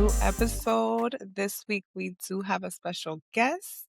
new episode. This week we do have a special guest.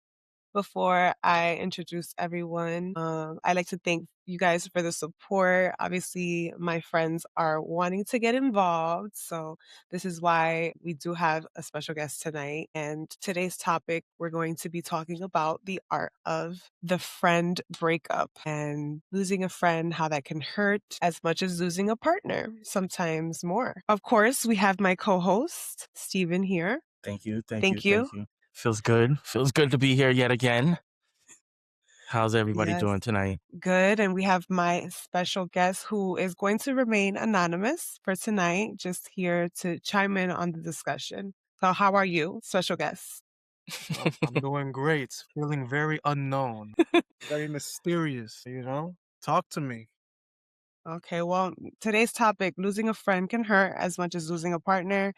Before I introduce everyone, I'd like to thank you guys for the support. Obviously, my friends are wanting to get involved. So, this is why we do have a special guest tonight. And today's topic, we're going to be talking about the art of the friend breakup and losing a friend, how that can hurt as much as losing a partner, sometimes more. Of course, we have my co host, Steven, here. Thank you. Thank you. Feels good. Feels good to be here yet again. How's everybody Yes. doing tonight? Good. And we have my special guest who is going to remain anonymous for tonight, just here to chime in on the discussion. So, how are you, special guest? I'm doing great. Feeling very unknown, very mysterious, Talk to me. Okay, well, today's topic, losing a friend can hurt as much as losing a partner.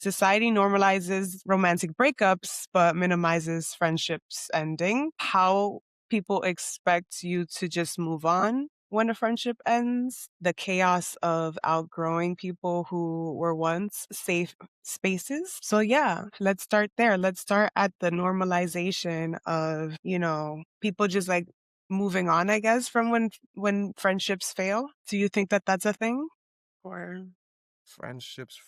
Society normalizes romantic breakups, but minimizes friendships ending. How people expect you to just move on when a friendship ends. The chaos of outgrowing people who were once safe spaces. So yeah, let's start there. Let's start at the normalization of, people just like moving on, I guess, from when friendships fail. Do you think that that's a thing? Or Friendships.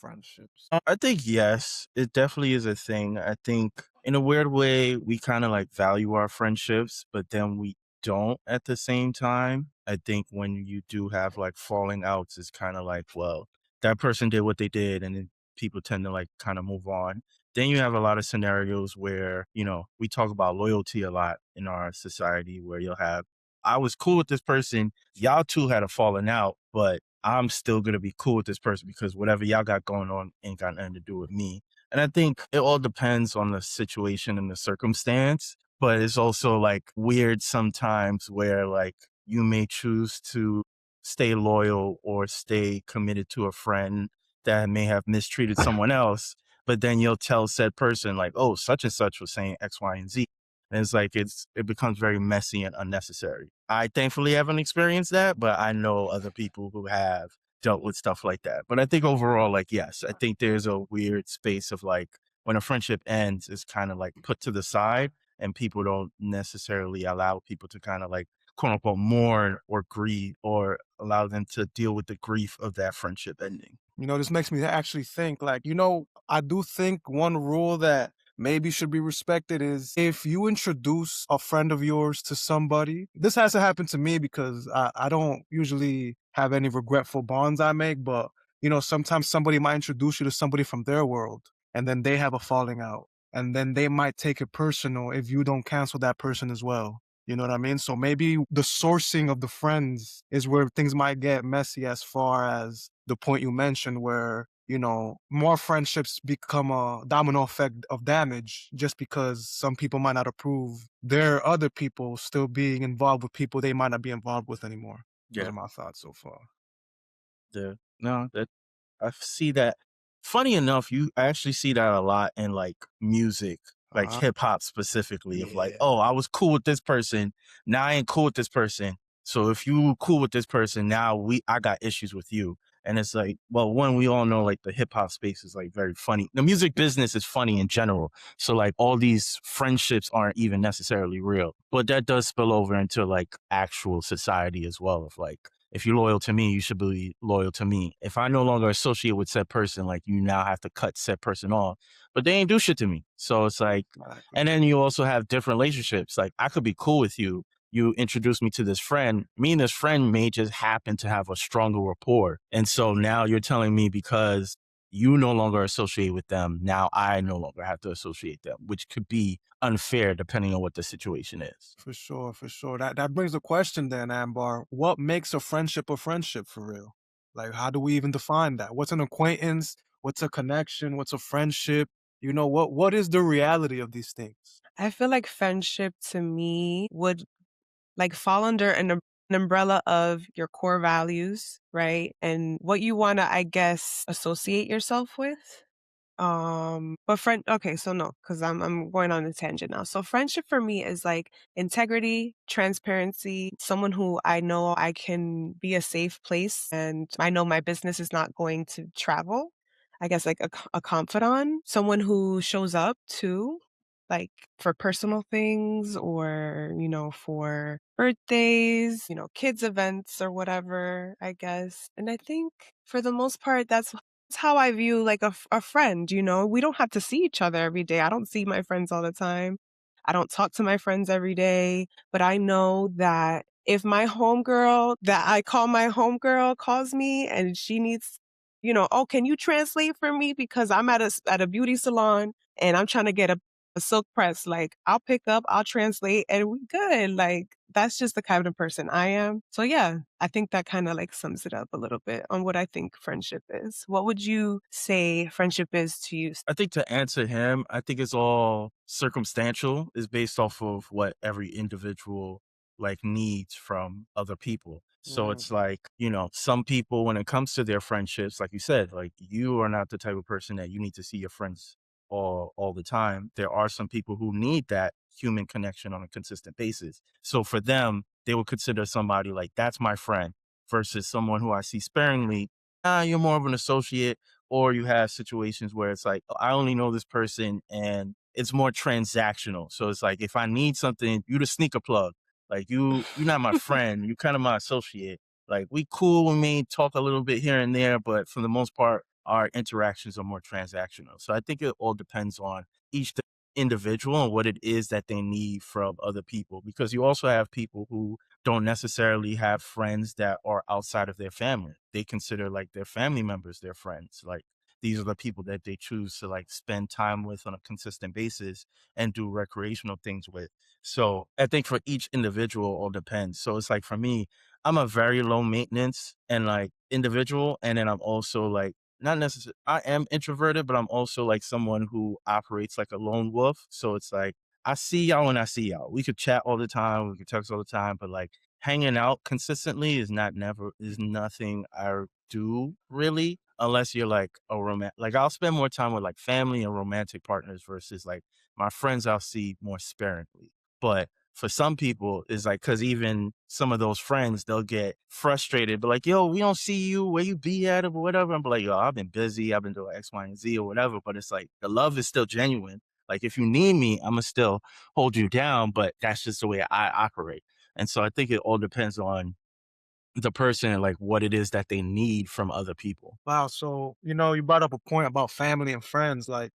I think yes, it definitely is a thing. I think in a weird way, we kind of like value our friendships, but then we don't at the same time. I think when you do have like falling outs, it's kind of like, well, that person did what they did, and then people tend to like kind of move on. Then you have a lot of scenarios where, we talk about loyalty a lot in our society where you'll have, I was cool with this person, y'all two had a falling out, but I'm still gonna be cool with this person because whatever y'all got going on ain't got nothing to do with me. And I think it all depends on the situation and the circumstance, but it's also like weird sometimes where like you may choose to stay loyal or stay committed to a friend that may have mistreated someone else, but then you'll tell said person like, oh, such and such was saying X, Y, and Z. And it's like it becomes very messy and unnecessary. I thankfully haven't experienced that, but I know other people who have dealt with stuff like that. But I think overall, like, yes, I think there's a weird space of like when a friendship ends, it's kind of like put to the side and people don't necessarily allow people to kind of like quote unquote mourn or grieve or allow them to deal with the grief of that friendship ending. This makes me actually think, like, I do think one rule that maybe should be respected is if you introduce a friend of yours to somebody, this has to happen to me because I don't usually have any regretful bonds I make, but, sometimes somebody might introduce you to somebody from their world and then they have a falling out. And then they might take it personal if you don't cancel that person as well. You know what I mean? So maybe the sourcing of the friends is where things might get messy as far as the point you mentioned where, more friendships become a domino effect of damage just because some people might not approve their other people still being involved with people they might not be involved with anymore. Those Yeah. are my thoughts so far. No, that I see that. Funny enough, you actually see that a lot in like music, like Uh-huh. hip hop specifically, of like, Yeah. oh, I was cool with this person, now I ain't cool with this person. So if you cool with this person, now I got issues with you. And it's like, well, one, we all know like the hip hop space is like very funny. The music business is funny in general. So like all these friendships aren't even necessarily real. But that does spill over into like actual society as well, of like, if you're loyal to me, you should be loyal to me. If I no longer associate with said person, like you now have to cut said person off, but they ain't do shit to me. So it's like, and then you also have different relationships. Like I could be cool with you. You introduce me to this friend. Me and this friend may just happen to have a stronger rapport. And so now you're telling me because you no longer associate with them, now I no longer have to associate them, which could be unfair depending on what the situation is. For sure, for sure. That brings a question then, Ambar. What makes a friendship for real? Like, how do we even define that? What's an acquaintance? What's a connection? What's a friendship? What is the reality of these things? I feel like friendship to me would like fall under an umbrella of your core values, right? And what you want to, I guess, associate yourself with. But okay, so no, because I'm going on a tangent now. So friendship for me is like integrity, transparency, someone who I know I can be a safe place and I know my business is not going to travel. I guess, like a confidant, someone who shows up too, like for personal things or, for birthdays, kids' events or whatever, I guess. And I think for the most part, that's how I view like a friend, we don't have to see each other every day. I don't see my friends all the time. I don't talk to my friends every day, but I know that if my homegirl that I call my homegirl calls me and she needs, oh, can you translate for me? Because I'm at a beauty salon and I'm trying to get a silk press. Like I'll pick up, I'll translate and we good. Like that's just the kind of person I am. So yeah, I think that kind of like sums it up a little bit on what I think friendship is. What would you say friendship is to you? I think to answer him, I think it's all circumstantial. It's based off of what every individual like needs from other people. So Mm. it's like, some people when it comes to their friendships, like you said, like you are not the type of person that you need to see your friends all the time. There are some people who need that human connection on a consistent basis. So for them, they would consider somebody like that's my friend versus someone who I see sparingly. You're more of an associate, or you have situations where it's like, "Oh, I only know this person and it's more transactional. So it's like, if I need something, you the sneaker plug. Like you're not my friend. You kind of my associate. Like we cool, we may talk a little bit here and there, but for the most part, our interactions are more transactional. So I think it all depends on each individual and what it is that they need from other people. Because you also have people who don't necessarily have friends that are outside of their family. They consider like their family members their friends. Like these are the people that they choose to like spend time with on a consistent basis and do recreational things with. So I think for each individual, all depends. So it's like for me, I'm a very low maintenance and like individual. And then I'm also like, not necessarily, I am introverted, but I'm also like someone who operates like a lone wolf. So it's like, I see y'all when I see y'all. We could chat all the time, we could text all the time, but like hanging out consistently is nothing I do really, unless you're like a romantic. Like I'll spend more time with like family and romantic partners versus like my friends I'll see more sparingly. But for some people, it's like because even some of those friends, they'll get frustrated, but like, yo, we don't see you where you be at or whatever. I'm like, yo, I've been busy, I've been doing X, Y, and Z or whatever. But it's like the love is still genuine. Like if you need me, I'm gonna still hold you down, but that's just the way I operate. And so I think it all depends on the person and like what it is that they need from other people. Wow. So, you brought up a point about family and friends. Like,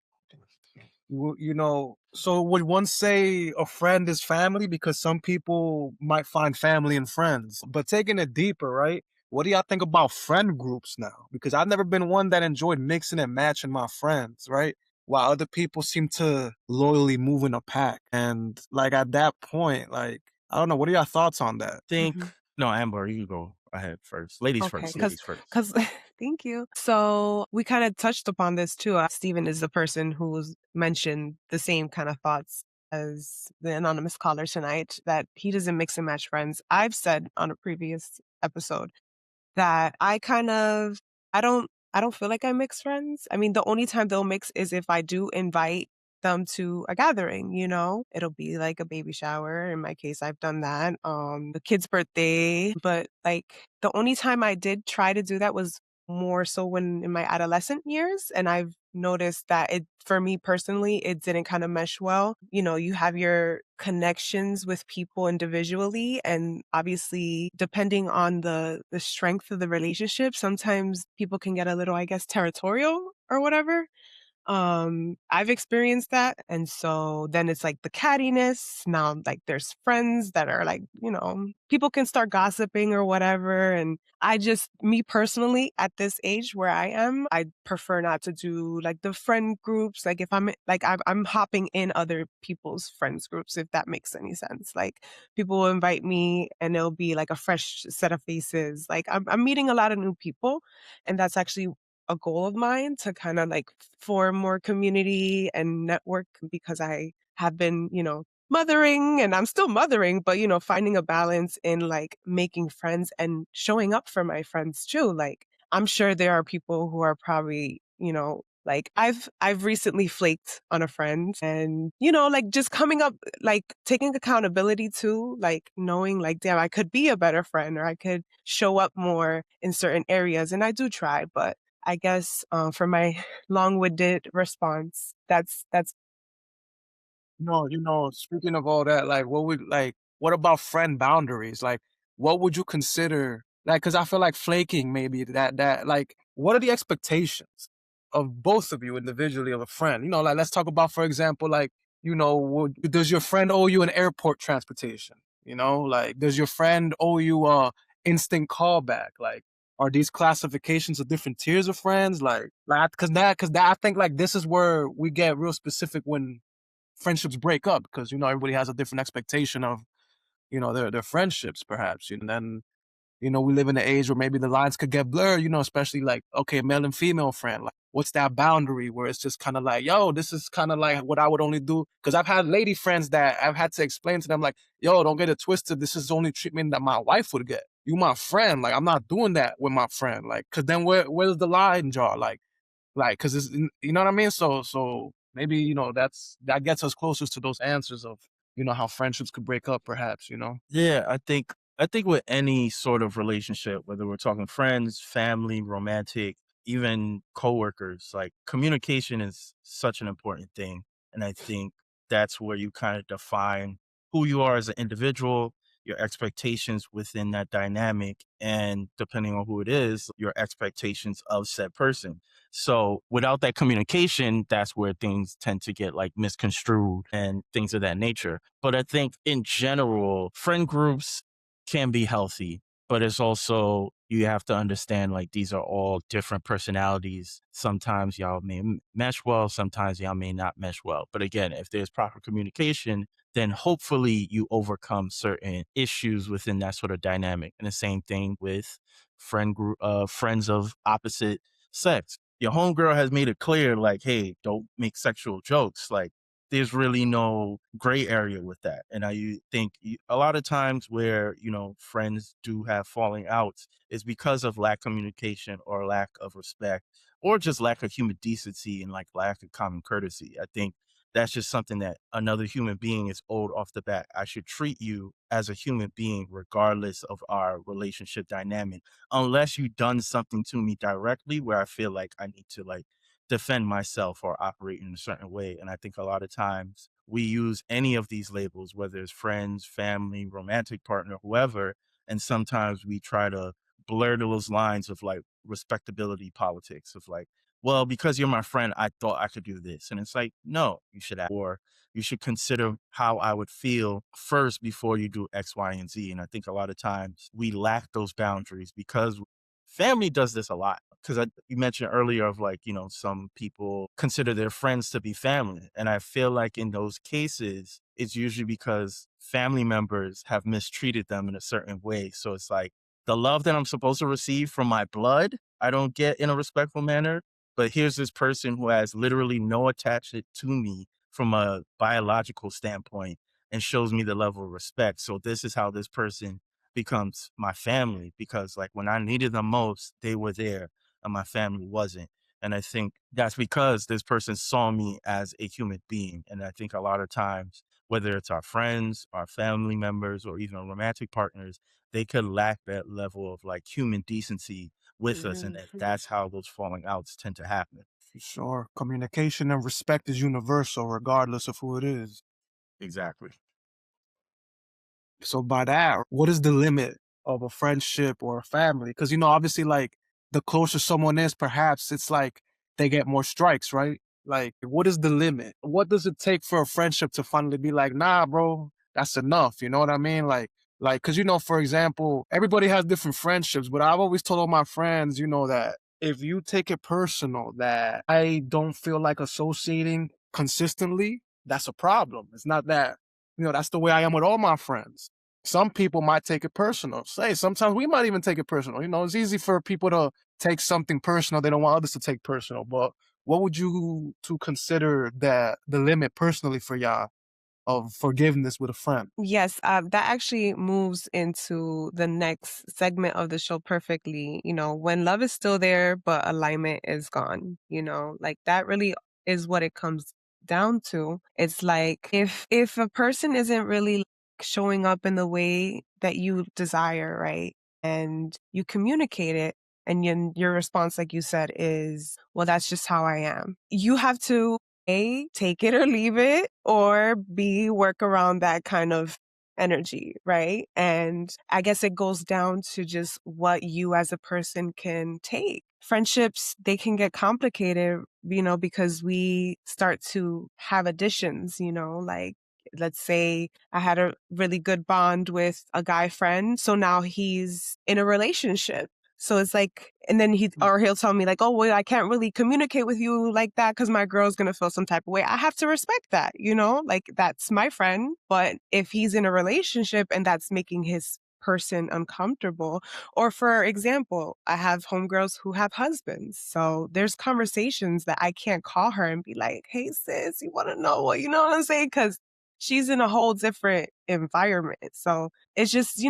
so would one say a friend is family? Because some people might find family in friends. But taking it deeper, right? What do y'all think about friend groups now? Because I've never been one that enjoyed mixing and matching my friends, right? While other people seem to loyally move in a pack. And like at that point, like, I don't know, what are your thoughts on that? Think Mhm. no, Amber, you can go ahead first. Ladies Okay, first, because ladies first. because thank you. So we kind of touched upon this too. Stephen is the person who's mentioned the same kind of thoughts as the anonymous caller tonight, that he doesn't mix and match friends. I've said on a previous episode that I don't feel like I mix friends. I mean, the only time they'll mix is if I do invite them to a gathering, It'll be like a baby shower. In my case, I've done that. The kid's birthday. But like the only time I did try to do that was more so when in my adolescent years. And I've noticed that for me personally, it didn't kind of mesh well. You have your connections with people individually, and obviously depending on the strength of the relationship, sometimes people can get a little, I guess, territorial or whatever. I've experienced that. And so then it's like the cattiness. Now, like there's friends that are like, people can start gossiping or whatever. And me personally, at this age where I am, I prefer not to do like the friend groups. Like if I'm hopping in other people's friends groups, if that makes any sense. Like people will invite me and it'll be like a fresh set of faces. Like I'm meeting a lot of new people. And that's actually a goal of mine, to kind of like form more community and network, because I have been, mothering and I'm still mothering, but finding a balance in like making friends and showing up for my friends too. Like I'm sure there are people who are probably, like I've recently flaked on a friend, and like just coming up, like taking accountability too, like knowing like, damn, I could be a better friend, or I could show up more in certain areas, and I do try. But I guess for my long-winded response, that's No, speaking of all that, like, what about friend boundaries? Like, what would you consider, like, because I feel like flaking maybe like, what are the expectations of both of you individually of a friend? Like, let's talk about, for example, like, does your friend owe you an airport transportation? Like, does your friend owe you a instant callback? Like, are these classifications of different tiers of friends? Because I think like this is where we get real specific when friendships break up because everybody has a different expectation of their friendships perhaps, and then we live in an age where maybe the lines could get blurred, especially like, okay, male and female friend, like what's that boundary where it's just kind of like, yo, this is kind of like what I would only do, because I've had lady friends that I've had to explain to them like, yo, don't get it twisted, this is the only treatment that my wife would get. You my friend, like I'm not doing that with my friend, like, because then where's the line draw, like, because it's, what I mean. So maybe that gets us closest to those answers of how friendships could break up, perhaps. Yeah, I think with any sort of relationship, whether we're talking friends, family, romantic, even coworkers, like communication is such an important thing. And I think that's where you kind of define who you are as an individual, your expectations within that dynamic, and depending on who it is, your expectations of said person. So without that communication, that's where things tend to get like misconstrued and things of that nature. But I think in general, friend groups can be healthy, but it's also, you have to understand like these are all different personalities. Sometimes y'all may mesh well, sometimes y'all may not mesh well. But again, if there's proper communication, then hopefully you overcome certain issues within that sort of dynamic. And the same thing with friends of opposite sex. Your homegirl has made it clear, like, hey, don't make sexual jokes. Like, there's really no gray area with that. And I think a lot of times where, friends do have falling outs is because of lack of communication or lack of respect or just lack of human decency and like lack of common courtesy. I think that's just something that another human being is owed off the bat. I should treat you as a human being, regardless of our relationship dynamic, unless you've done something to me directly where I feel like I need to like defend myself or operate in a certain way. And I think a lot of times we use any of these labels, whether it's friends, family, romantic partner, whoever, and sometimes we try to blur those lines of like respectability politics of like, well, because you're my friend, I thought I could do this. And it's like, no, you should or you should consider how I would feel first before you do X, Y, and Z. And I think a lot of times we lack those boundaries because family does this a lot. Because you mentioned earlier of like, some people consider their friends to be family. And I feel like in those cases, it's usually because family members have mistreated them in a certain way. So it's like the love that I'm supposed to receive from my blood, I don't get in a respectful manner. But here's this person who has literally no attachment to me from a biological standpoint and shows me the level of respect. So this is how this person becomes my family, because like when I needed them most, they were there and my family wasn't. And I think that's because this person saw me as a human being. And I think a lot of times, whether it's our friends, our family members, or even romantic partners, they could lack that level of like human decency with us. And that's how those falling outs tend to happen. For sure. Communication and respect is universal, regardless of who it is. Exactly. So by that, what is the limit of a friendship or a family? Because obviously, like the closer someone is, perhaps it's like they get more strikes, right? Like, what is the limit? What does it take for a friendship to finally be like, nah, bro, that's enough? You know what I mean? Because for example, everybody has different friendships, but I've always told all my friends, that if you take it personal that I don't feel like associating consistently, that's a problem. It's not that, that's the way I am with all my friends. Some people might take it personal. Say, sometimes we might even take it personal. It's easy for people to take something personal they don't want others to take personal. But what would you to consider that the limit personally for y'all of forgiveness with a friend? Yes, that actually moves into the next segment of the show perfectly. When love is still there, but alignment is gone, like that really is what it comes down to. It's like if a person isn't really like, showing up in the way that you desire, right? And you communicate it, And your response, like you said, is, well, that's just how I am. You have to A, take it or leave it, or B, work around that kind of energy, right? And I guess it goes down to just what you as a person can take. Friendships, they can get complicated, because we start to have additions, like let's say I had a really good bond with a guy friend. So now he's in a relationship. So it's like, and then he'll tell me like, oh, well, I can't really communicate with you like that because my girl's going to feel some type of way. I have to respect that, like that's my friend. But if he's in a relationship and that's making his person uncomfortable, or for example, I have homegirls who have husbands. So there's conversations that I can't call her and be like, hey, sis, you want to know what, you know what I'm saying? Because she's in a whole different environment. So it's just,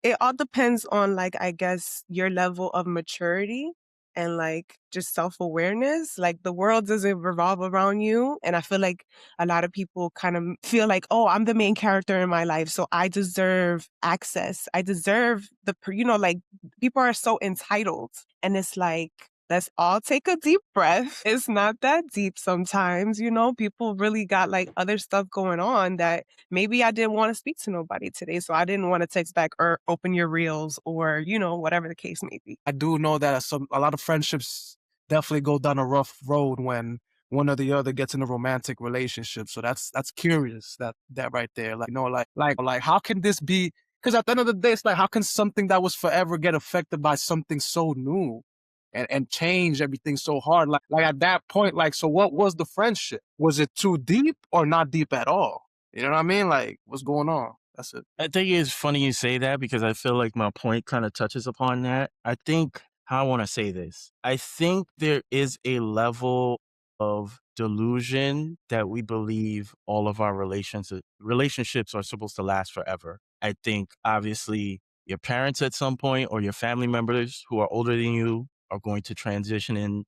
it all depends on like, I guess, your level of maturity and like just self-awareness. Like the world doesn't revolve around you. And I feel like a lot of people kind of feel like, oh, I'm the main character in my life, so I deserve access. I deserve like people are so entitled. And it's like, let's all take a deep breath. It's not that deep sometimes, people really got like other stuff going on that maybe I didn't want to speak to nobody today. So I didn't want to text back or open your reels or, whatever the case may be. I do know that a lot of friendships definitely go down a rough road when one or the other gets in a romantic relationship. So that's curious, that right there. Like, like how can this be? Because at the end of the day, it's like, how can something that was forever get affected by something so new and change everything so hard? Like at that point, like, so what was the friendship? Was it too deep or not deep at all? You know what I mean? Like, what's going on? That's it. I think it's funny you say that because I feel like my point kind of touches upon that. I think how I want to say this. I think there is a level of delusion that we believe all of our relationships are supposed to last forever. I think obviously your parents at some point or your family members who are older than you are going to transition and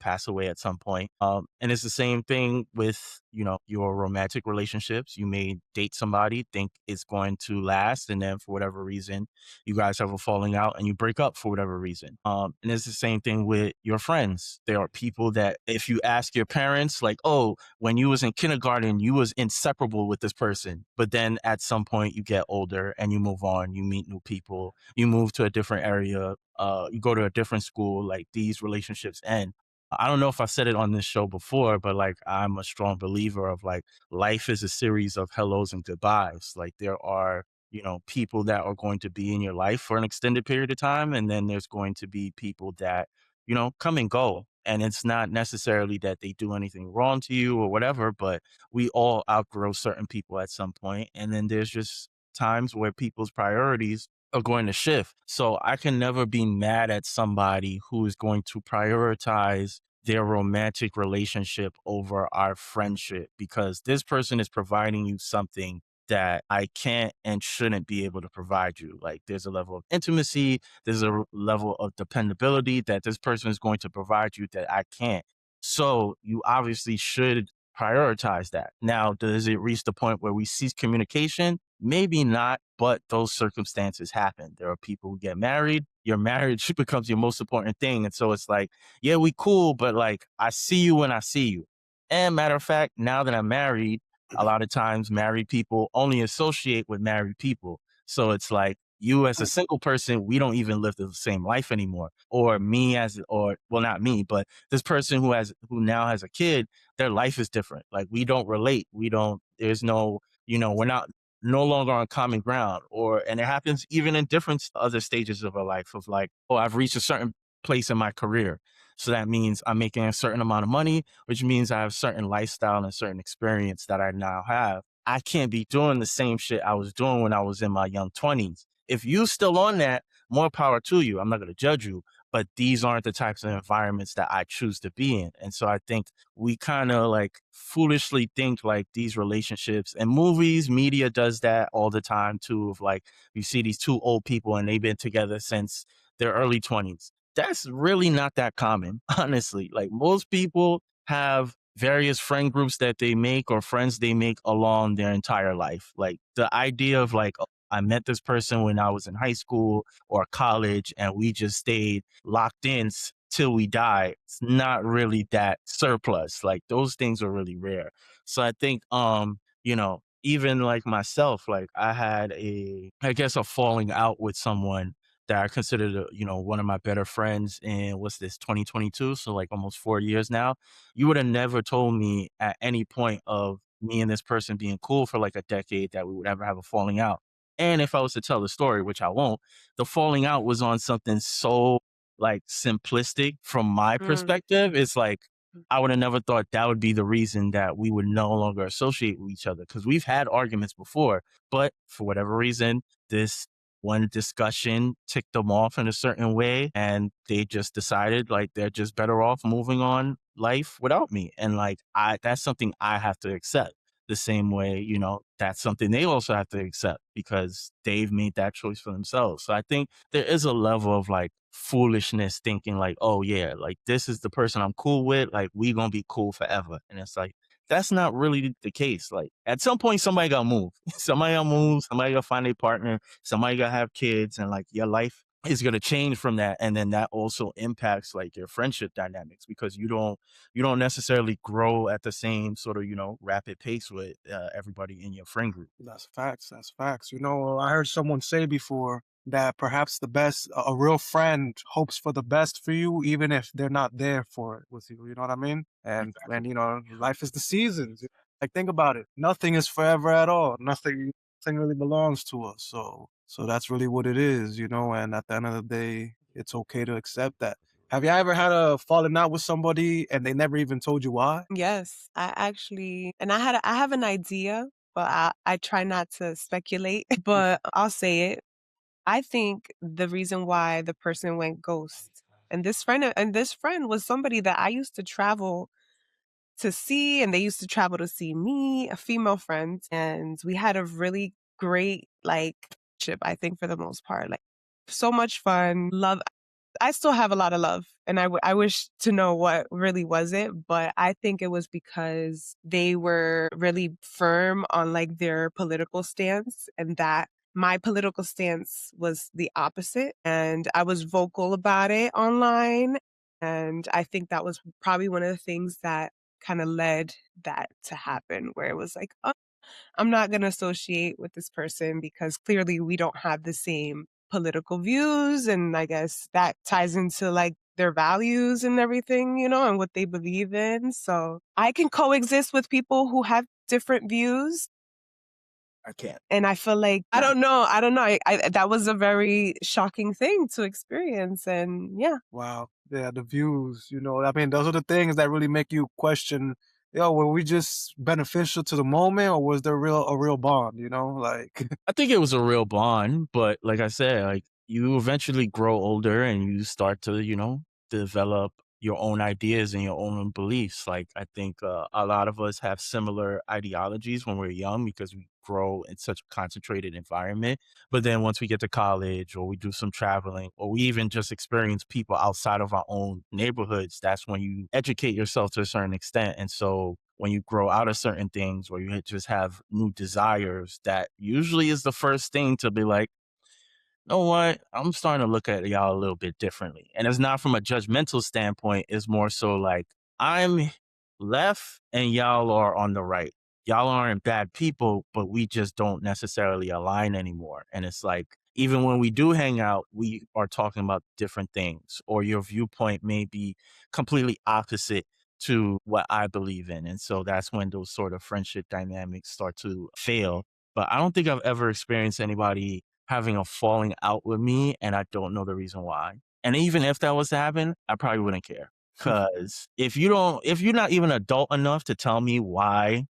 pass away at some point. And it's the same thing with your romantic relationships. You may date somebody, think it's going to last, and then for whatever reason you guys have a falling out and you break up for whatever reason. And it's the same thing with your friends. There are people that if you ask your parents, like, oh, when you was in kindergarten you was inseparable with this person, but then at some point you get older and you move on, you meet new people, you move to a different area, you go to a different school, like these relationships end. I don't know if I said it on this show before, but like I'm a strong believer of like life is a series of hellos and goodbyes. Like there are, people that are going to be in your life for an extended period of time. And then there's going to be people that, come and go. And it's not necessarily that they do anything wrong to you or whatever, but we all outgrow certain people at some point. And then there's just times where people's priorities are going to shift. So I can never be mad at somebody who is going to prioritize their romantic relationship over our friendship because this person is providing you something that I can't and shouldn't be able to provide you. Like there's a level of intimacy, there's a level of dependability that this person is going to provide you that I can't. So you obviously should prioritize that. Now, does it reach the point where we cease communication? Maybe not, but those circumstances happen. There are people who get married. Your marriage becomes your most important thing. And so it's like, yeah, we cool, but like, I see you when I see you. And matter of fact, now that I'm married, a lot of times married people only associate with married people. So it's like you as a single person, we don't even live the same life anymore. Or me or well, not me, but this person who now has a kid, their life is different. Like we don't relate. There's no, we're not no longer on common ground. And it happens even in different other stages of our life of like, oh, I've reached a certain place in my career. So that means I'm making a certain amount of money, which means I have a certain lifestyle and a certain experience that I now have. I can't be doing the same shit I was doing when I was in my young 20s. If you still on that, more power to you. I'm not going to judge you, but these aren't the types of environments that I choose to be in. And so I think we kind of like foolishly think like these relationships and movies, media does that all the time too, of like you see these two old people and they've been together since their early 20s. That's really not that common, honestly. Like most people have various friend groups that they make or friends they make along their entire life. Like the idea of like, I met this person when I was in high school or college, and we just stayed locked in till we die. It's not really that surplus. Like those things are really rare. So I think, even like myself, like I had I guess a falling out with someone that I considered, one of my better friends in what's this, 2022. So like almost 4 years now. You would have never told me at any point of me and this person being cool for like a decade that we would ever have a falling out. And if I was to tell the story, which I won't, the falling out was on something so like simplistic from my Mm. perspective. It's like I would have never thought that would be the reason that we would no longer associate with each other, because we've had arguments before, but for whatever reason, this one discussion ticked them off in a certain way, and they just decided like they're just better off moving on life without me. And like that's something I have to accept. The same way, that's something they also have to accept because they've made that choice for themselves. So I think there is a level of like foolishness thinking like, oh yeah, like this is the person I'm cool with, like we gonna be cool forever. And it's like that's not really the case. Like at some point somebody gotta move. Somebody gotta move, somebody gotta find a partner, somebody gotta have kids, and like your life is going to change from that. And then that also impacts like your friendship dynamics, because you don't necessarily grow at the same sort of rapid pace with everybody in your friend group. That's facts. That's facts. I heard someone say before that perhaps a real friend hopes for the best for you, even if they're not there for it with you. You know what I mean? And Exactly. life is the seasons. Like think about it. Nothing is forever at all. Nothing really belongs to us. So that's really what it is. And at the end of the day, it's okay to accept that. Have you ever had a falling out with somebody and they never even told you why? Yes, I actually, and I have an idea, but I try not to speculate, but I'll say it. I think the reason why the person went ghost, and this friend was somebody that I used to travel to see, and they used to travel to see me, a female friend, and we had a really great like trip, I think for the most part. Like so much fun, love. I still have a lot of love, and I wish to know what really was it, but I think it was because they were really firm on like their political stance, and that my political stance was the opposite, and I was vocal about it online, and I think that was probably one of the things that kind of led that to happen, where it was like, "Oh, I'm not going to associate with this person because clearly we don't have the same political views." And I guess that ties into like their values and everything, and what they believe in. So I can coexist with people who have different views. I can't. And I feel like, I don't know. I don't know. That was a very shocking thing to experience. And yeah. Wow. Yeah, the views, I mean, those are the things that really make you question, were we just beneficial to the moment or was there a real bond, Like I think it was a real bond, but like I said, like you eventually grow older and you start to, develop your own ideas and your own beliefs. Like I think a lot of us have similar ideologies when we're young because we grow in such a concentrated environment. But then once we get to college or we do some traveling or we even just experience people outside of our own neighborhoods, that's when you educate yourself to a certain extent. And so when you grow out of certain things or you just have new desires, that usually is the first thing to be like, know what? I'm starting to look at y'all a little bit differently. And it's not from a judgmental standpoint, it's more so like I'm left and y'all are on the right. Y'all aren't bad people, but we just don't necessarily align anymore. And it's like, even when we do hang out, we are talking about different things, or your viewpoint may be completely opposite to what I believe in. And so that's when those sort of friendship dynamics start to fail. But I don't think I've ever experienced anybody having a falling out with me, and I don't know the reason why. And even if that was to happen, I probably wouldn't care. Cause if you're not even adult enough to tell me why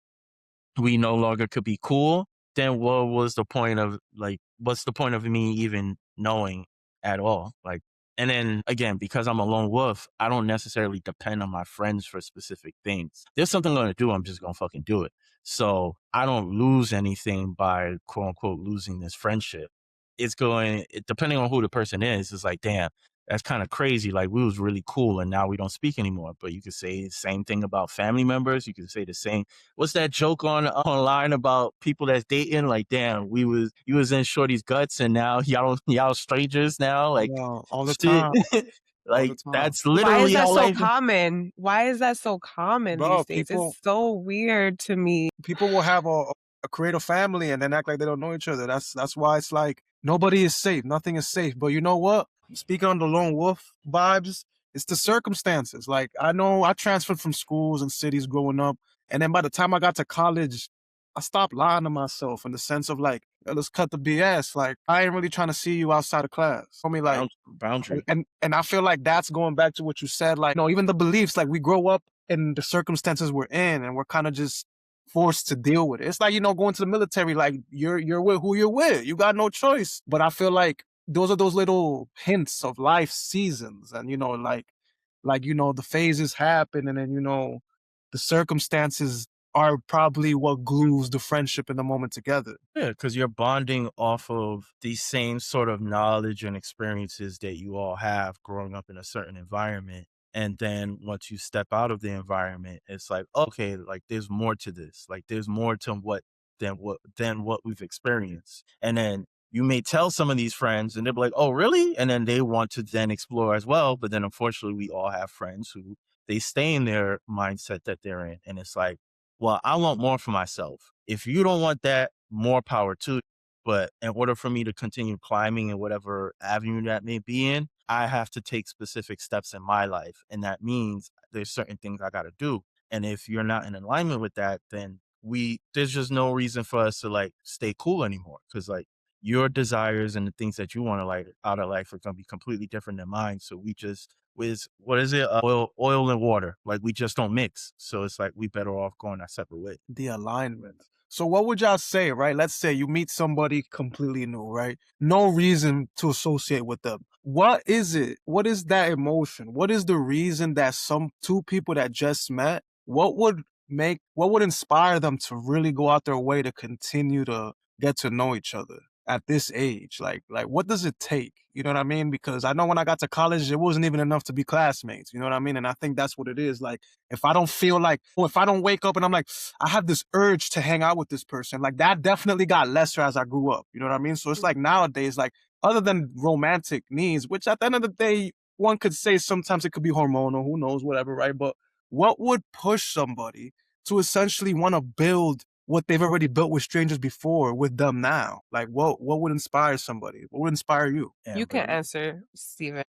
we no longer could be cool, then what's the point of me even knowing at all? Like, and then again, because I'm a lone wolf, I don't necessarily depend on my friends for specific things. There's something I'm gonna do, I'm just gonna fucking do it. So I don't lose anything by quote unquote losing this friendship. Depending on who the person is, it's like, damn, that's kind of crazy. Like we was really cool and now we don't speak anymore. But you could say the same thing about family members. You could say the same. What's that joke on online about people that's dating? Like, damn, you was in Shorty's guts and now y'all strangers now. Like Yeah, all the shit. time, all the Like time. that's Why is literally that how so life is. common? Why is that so common Bro, these days? It's so weird to me. people will have a create a family and then act like they don't know each other. That's why it's like nobody is safe. Nothing is safe. But you know what? Speaking on the lone wolf vibes, it's the circumstances. Like I know I transferred from schools and cities growing up, and then by the time I got to college, I stopped lying to myself in the sense of like, "Yo, let's cut the BS. Like I ain't really trying to see you outside of class. For me, like Boundary. and I feel like that's going back to what you said. Like, even the beliefs, like we grow up in the circumstances we're in, and we're kind of just forced to deal with it. It's like, going to the military, like you're with who you're with. You got no choice. But I feel like those are those little hints of life seasons, and the phases happen, and then the circumstances are probably what glues the friendship in the moment together. Yeah, because you're bonding off of the same sort of knowledge and experiences that you all have growing up in a certain environment. And then once you step out of the environment, it's like, okay, like there's more to this. Like there's more to what we've experienced. And then you may tell some of these friends and they'll be like, oh, really? And then they want to then explore as well. But then unfortunately, we all have friends who they stay in their mindset that they're in. And it's like, well, I want more for myself. If you don't want that, more power to you. But in order for me to continue climbing in whatever avenue that may be in, I have to take specific steps in my life. And that means there's certain things I got to do. And if you're not in alignment with that, then there's just no reason for us to like stay cool anymore. Cause like your desires and the things that you want to like out of life are going to be completely different than mine. So we just, with what is it? Oil and water. Like we just don't mix. So it's like we better off going our separate ways. The alignment. So what would y'all say, right? Let's say you meet somebody completely new, right? No reason to associate with them. What is it? What is that emotion? What is the reason that some two people that just met, what would inspire them to really go out their way to continue to get to know each other at this age? Like what does it take? You know what I mean? Because I know when I got to college, it wasn't even enough to be classmates. You know what I mean? And I think that's what it is. Like, if I don't wake up and I'm like, I have this urge to hang out with this person, like that definitely got lesser as I grew up. You know what I mean? So it's like nowadays, like other than romantic needs, which at the end of the day, one could say sometimes it could be hormonal, who knows, whatever, right? But what would push somebody to essentially want to build what they've already built with strangers before with them now? Like what would inspire somebody? What would inspire you? You can Amber, answer, Steven.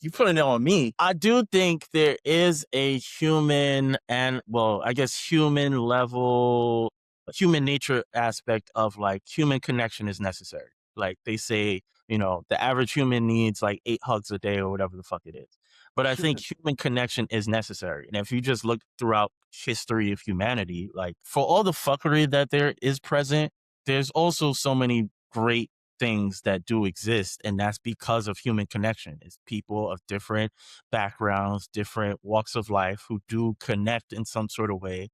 you putting it on me. I do think there is a human and well, I guess human level, human nature aspect of like human connection is necessary. Like they say, the average human needs like 8 hugs a day or whatever the fuck it is. But I think human connection is necessary. And if you just look throughout history of humanity, like for all the fuckery that there is present, there's also so many great things that do exist, and that's because of human connection. It's people of different backgrounds, different walks of life who do connect in some sort of way,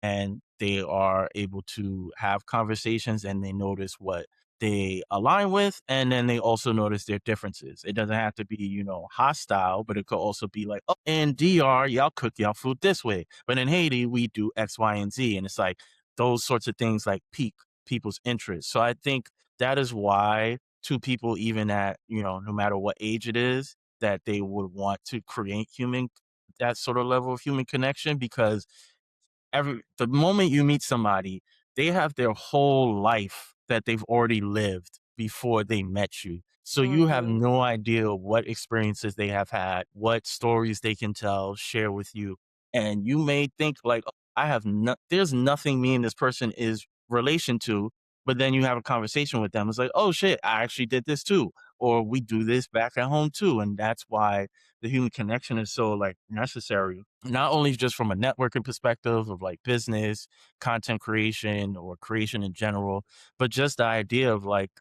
and they are able to have conversations and they notice what they align with, and then they also notice their differences. It doesn't have to be hostile, but it could also be like, oh, in DR y'all cook y'all food this way, but in Haiti we do X, Y, and Z. And it's like those sorts of things like pique people's interest. So I think that is why two people, even at, no matter what age it is, that they would want to create that sort of level of human connection, because the moment you meet somebody, they have their whole life that they've already lived before they met you. So you have Mhm. no idea what experiences they have had, what stories they can tell, share with you. And you may think like, "Oh, there's nothing me and this person is relation to," but then you have a conversation with them. It's like, oh shit, I actually did this too. Or we do this back at home too. And that's why the human connection is so like necessary, not only just from a networking perspective of like business, content creation, or creation in general, but just the idea of like,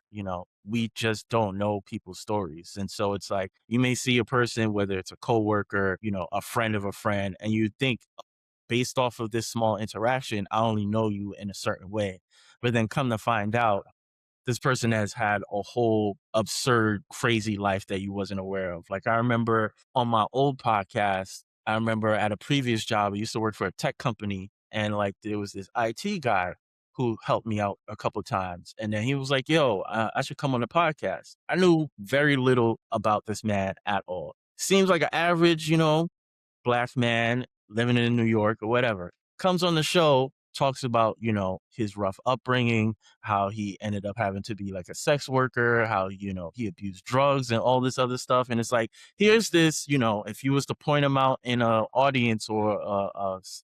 we just don't know people's stories. And so it's like you may see a person, whether it's a coworker, a friend of a friend, and you think, based off of this small interaction, I only know you in a certain way. But then come to find out, this person has had a whole absurd, crazy life that you wasn't aware of. Like I remember on my old podcast, I remember at a previous job, I used to work for a tech company, and like there was this IT guy who helped me out a couple times. And then he was like, yo, I should come on the podcast. I knew very little about this man at all. Seems like an average, black man living in New York or whatever, comes on the show, talks about, his rough upbringing, how he ended up having to be like a sex worker, how, he abused drugs and all this other stuff. And it's like, here's this, if you was to point him out in an audience or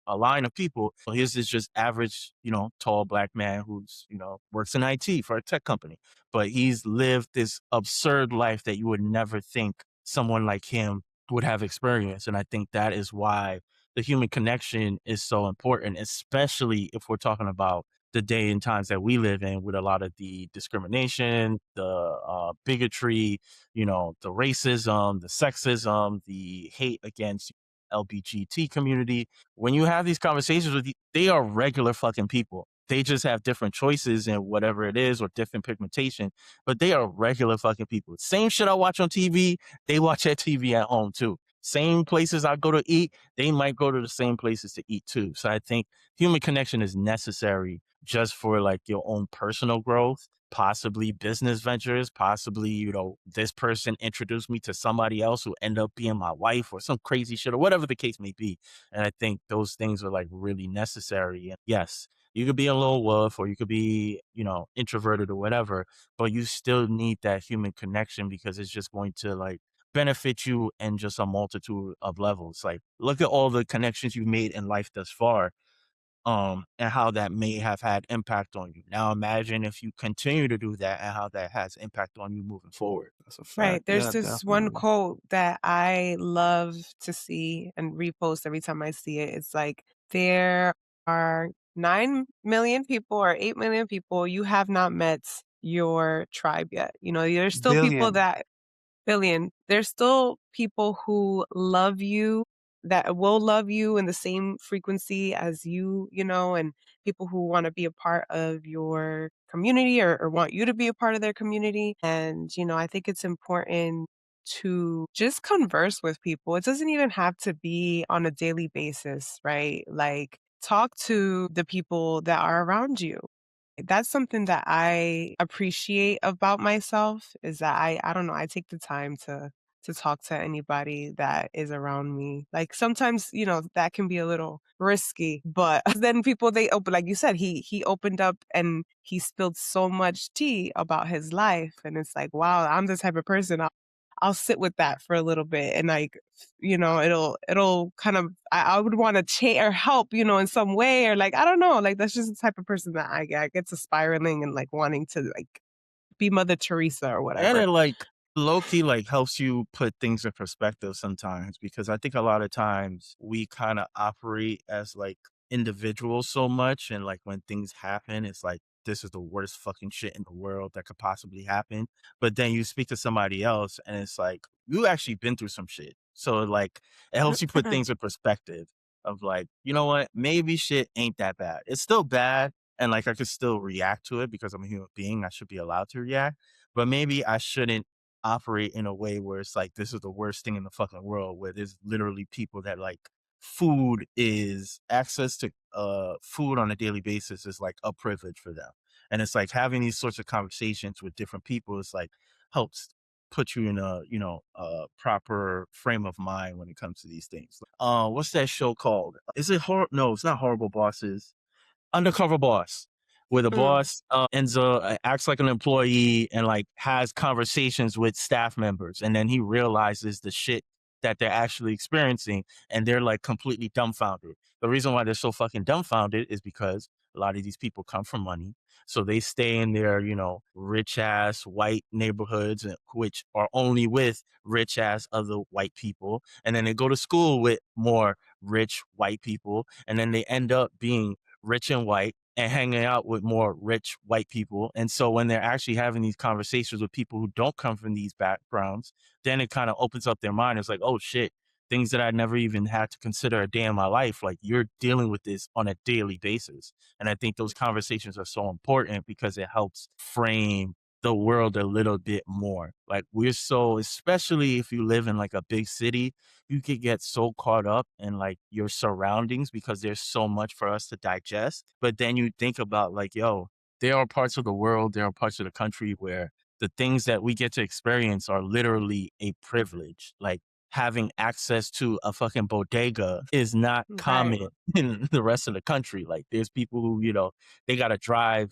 a line of people, well, here's this just average, tall black man who's, works in IT for a tech company. But he's lived this absurd life that you would never think someone like him would have experience. And I think that is why the human connection is so important, especially if we're talking about the day and times that we live in with a lot of the discrimination, the bigotry, the racism, the sexism, the hate against LBGT community. When you have these conversations with you, they are regular fucking people. They just have different choices and whatever it is, or different pigmentation, but they are regular fucking people. Same shit I watch on TV, they watch that TV at home too. Same places I go to eat, they might go to the same places to eat too. So I think human connection is necessary just for like your own personal growth, possibly business ventures, possibly, this person introduced me to somebody else who end up being my wife or some crazy shit or whatever the case may be. And I think those things are like really necessary. And yes, you could be a lone wolf or you could be, introverted or whatever, but you still need that human connection because it's just going to like benefit you in just a multitude of levels. Like look at all the connections you've made in life thus far, and how that may have had impact on you. Now imagine if you continue to do that and how that has impact on you moving forward. That's a Right. fact. There's Yeah, this one definitely. quote that I love to see and repost every time I see it. It's like, there are 9 million people or 8 million people. You have not met your tribe yet. There's still people Billion. that billion. There's still people who love you, that will love you in the same frequency as you, and people who want to be a part of your community, or want you to be a part of their community. And I think it's important to just converse with people. It doesn't even have to be on a daily basis, right? Like, talk to the people that are around you. That's something that I appreciate about myself, is that I don't know, I take the time to talk to anybody that is around me. Like sometimes, that can be a little risky, but then people, they open, like you said, he opened up and he spilled so much tea about his life, and it's like, wow, I'm the type of person, I'll sit with that for a little bit, and like, it'll kind of, I would want to change or help, in some way, or like, I don't know, like that's just the type of person that I get to spiraling and like wanting to like be Mother Teresa or And whatever. it like low key like helps you put things in perspective sometimes, because I think a lot of times we kind of operate as like individuals so much, and like when things happen, it's like this is the worst fucking shit in the world that could possibly happen. But then you speak to somebody else and it's like you actually been through some shit. So like it helps you put things in perspective of like, you know what, maybe shit ain't that bad. It's still bad, and like I could still react to it because I'm a human being. I should be allowed to react, but maybe I shouldn't operate in a way where it's like this is the worst thing in the fucking world, where there's literally people that like food is access to food on a daily basis is like a privilege for them. And it's like having these sorts of conversations with different people is like helps put you in a proper frame of mind when it comes to these things. What's that show called? Is it no, it's not Horrible Bosses. Undercover Boss, where the Mm. boss ends up acts like an employee and like has conversations with staff members, and then he realizes the shit that they're actually experiencing, and they're like completely dumbfounded. The reason why they're so fucking dumbfounded is because a lot of these people come from money, so they stay in their rich ass white neighborhoods, which are only with rich ass other white people, and then they go to school with more rich white people, and then they end up being rich and white and hanging out with more rich white people. And so when they're actually having these conversations with people who don't come from these backgrounds, then it kind of opens up their mind. It's like, oh shit, things that I never even had to consider a day in my life. Like, you're dealing with this on a daily basis. And I think those conversations are so important because it helps frame the world a little bit more. Like, we're so, especially if you live in like a big city, you could get so caught up in like your surroundings because there's so much for us to digest. But then you think about like, yo, there are parts of the world, there are parts of the country where the things that we get to experience are literally a privilege. Like, having access to a fucking bodega is not Right. common in the rest of the country. Like, there's people who, they got to drive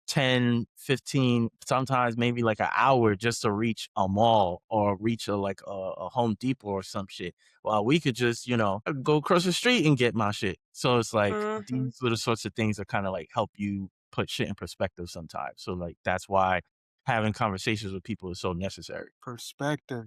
10, 15, sometimes maybe like an hour just to reach a mall or reach a Home Depot or some shit. While we could just, go across the street and get my shit. So it's like Mhm. these little sorts of things that kind of like help you put shit in perspective sometimes. So like that's why having conversations with people is so necessary. Perspective.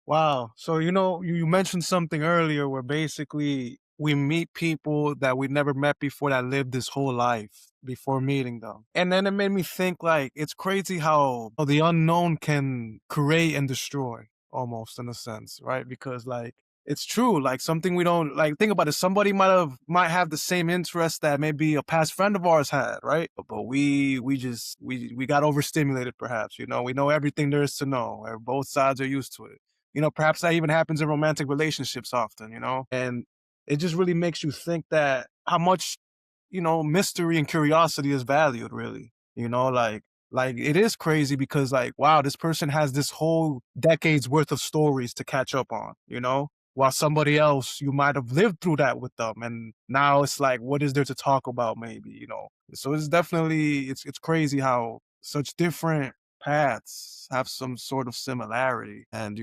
Wow. So you mentioned something earlier where basically we meet people that we never met before that lived this whole life before meeting them. And then it made me think like it's crazy how the unknown can create and destroy almost in a sense, right? Because like it's true, like something we don't like think about it. Somebody might have the same interest that maybe a past friend of ours had, right? But we got overstimulated, perhaps. We know everything there is to know. Or both sides are used to it. Perhaps that even happens in romantic relationships often. And it just really makes you think that how much mystery and curiosity is valued, really. Like it is crazy because like, wow, this person has this whole decade's worth of stories to catch up on, while somebody else, you might have lived through that with them. And now it's like, what is there to talk about maybe? So it's definitely, it's crazy how such different paths have some sort of similarity and,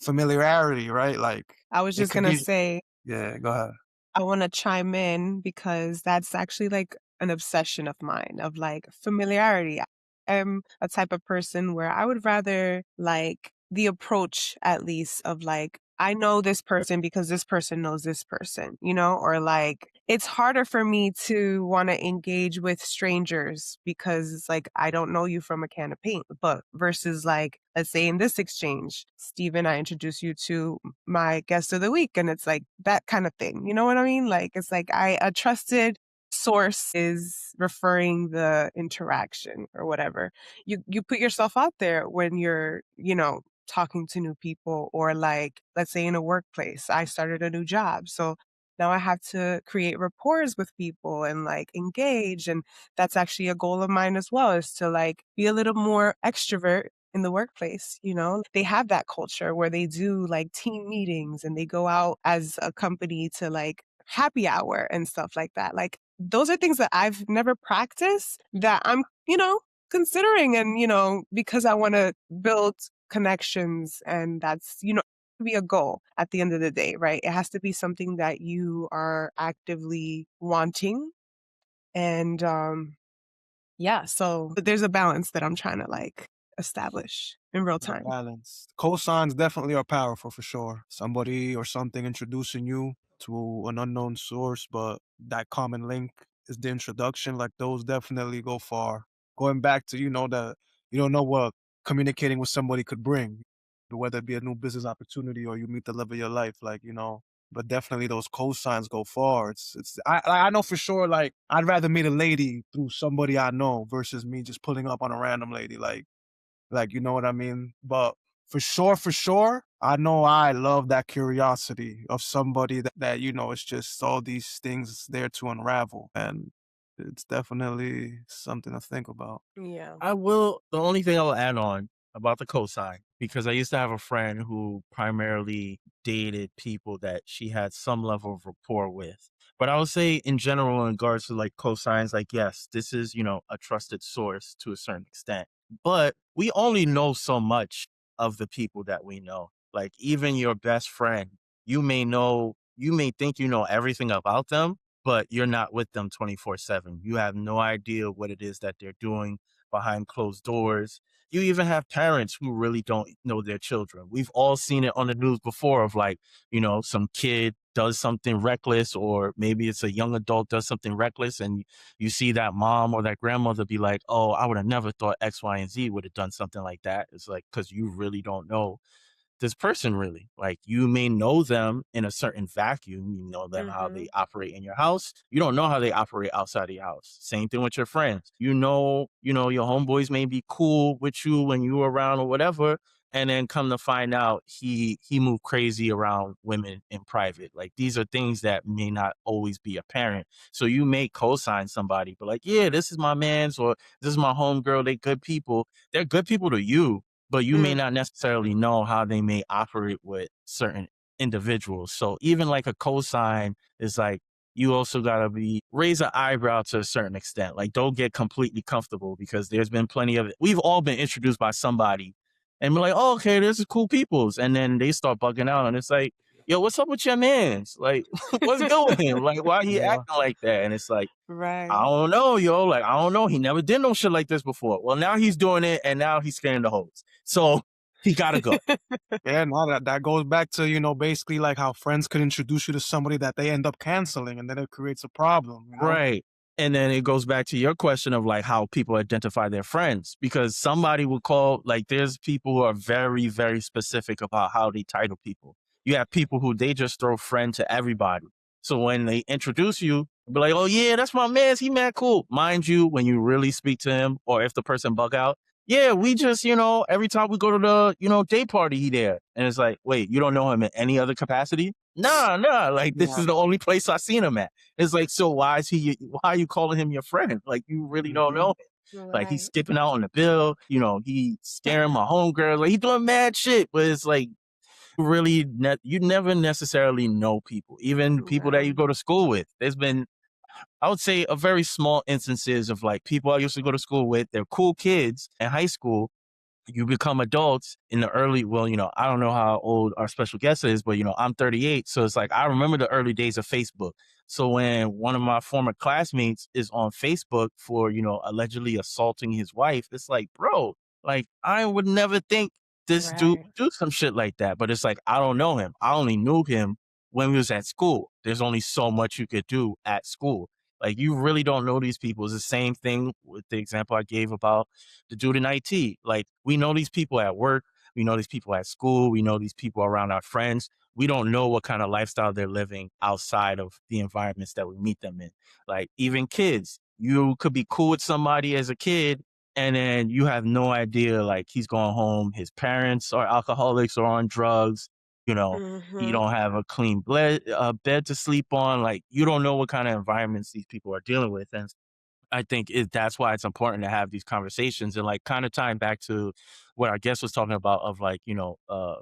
familiarity, right? Like I was it just could gonna be, say yeah, go ahead. I wanna chime in because that's actually, like, an obsession of mine, of, like, familiarity. I'm a type of person where I would rather, like, the approach at least of, like, I know this person because this person knows this person, or, like, it's harder for me to wanna engage with strangers because it's like, I don't know you from a can of paint, but versus, like, let's say in this exchange, Steven, I introduce you to my guest of the week, and it's like that kind of thing. You know what I mean? Like it's like a trusted source is referring the interaction or whatever. You put yourself out there when you're, talking to new people or like let's say in a workplace. I started a new job. So now I have to create rapport with people and like engage. And that's actually a goal of mine as well, is to like be a little more extrovert in the workplace. They have that culture where they do like team meetings and they go out as a company to like happy hour and stuff like that. Like those are things that I've never practiced that I'm, considering. And, because I want to build connections, and that's, be a goal at the end of the day, right? It has to be something that you are actively wanting. And yeah, so but there's a balance that I'm trying to like establish in real The time. balance. Cosigns definitely are powerful for sure. Somebody or something introducing you to an unknown source, but that common link is the introduction. Like those definitely go far. Going back to, that you don't know what communicating with somebody could bring, whether it be a new business opportunity or you meet the love of your life, but definitely those cosigns go far. I know for sure, like I'd rather meet a lady through somebody I know versus me just pulling up on a random lady. Like, you know what I mean? But for sure, I know I love that curiosity of somebody that it's just all these things there to unravel. And it's definitely something to think about. Yeah. The only thing I'll add on about the cosign, because I used to have a friend who primarily dated people that she had some level of rapport with. But I would say in general, in regards to like cosigns, like, yes, this is, a trusted source to a certain extent, but we only know so much of the people that we know. Like, even your best friend, you may think you know everything about them, but you're not with them 24/7. You have no idea what it is that they're doing behind closed doors. You even have parents who really don't know their children. We've all seen it on the news before of like, some kid does something reckless, or maybe it's a young adult does something reckless, and you see that mom or that grandmother be like, oh, I would have never thought X, Y, and Z would have done something like that. It's like, because you really don't know this person really? Like, you may know them in a certain vacuum. You know them how Mhm. they operate in your house. You don't know how they operate outside of your house. Same thing with your friends. Your homeboys may be cool with you when you were around or whatever, and then come to find out he moved crazy around women in private. Like, these are things that may not always be apparent. So you may co-sign somebody, but like, yeah, this is my man's, or this is my homegirl. They good people. They're good people to you, but you may Mm. not necessarily know how they may operate with certain individuals. So even like a cosign is like, you also gotta raise an eyebrow to a certain extent. Like, don't get completely comfortable, because there's been plenty of it. We've all been introduced by somebody and we're like, oh, okay, this is cool peoples. And then they start bugging out and it's like, yo, what's up with your mans? Like, what's good with him? Like, why he Yeah. acting like that? And it's like, I Right. don't know, yo. Like, I don't know. He never did no shit like this before. Well, now he's doing it, and now he's scaring the hoes. So he gotta go. Yeah, no, that goes back to, basically like how friends could introduce you to somebody that they end up canceling, and then it creates a problem. Right. And then it goes back to your question of like how people identify their friends, because somebody will call, like, there's people who are very, very specific about how they title people. You have people who they just throw friend to everybody. So when they introduce you, be like, oh yeah, that's my man. He mad cool. Mind you, when you really speak to him, or if the person bug out, yeah, we just, every time we go to the, day party, he there. And it's like, wait, you don't know him in any other capacity? Nah, nah. Like, this Yeah. is the only place I seen him at. It's like, so why are you calling him your friend? Like, you really don't Hmm. know him. Like, he's Right. skipping out on the bill, he scaring my homegirl. Like, he doing mad shit, but it's like, you never necessarily know people, even people that you No. go to school with. There's been, I would say, a very small instances of like people I used to go to school with. They're cool kids in high school. You become adults in the early, well, I don't know how old our special guest is, but I'm 38. So it's like, I remember the early days of Facebook. So when one of my former classmates is on Facebook for, allegedly assaulting his wife, it's like, bro, like, I would never think this dude Right. would do some shit like that. But it's like, I don't know him. I only knew him when we was at school. There's only so much you could do at school. Like, you really don't know these people. It's the same thing with the example I gave about the dude in IT. Like, we know these people at work, we know these people at school, we know these people around our friends. We don't know what kind of lifestyle they're living outside of the environments that we meet them in. Like, even kids, you could be cool with somebody as a kid, and then you have no idea, like, he's going home, his parents are alcoholics or on drugs, you know, he Mhm. don't have a clean bed to sleep on. Like, you don't know what kind of environments these people are dealing with. And I think that's why it's important to have these conversations, and like kind of tying back to what our guest was talking about of like,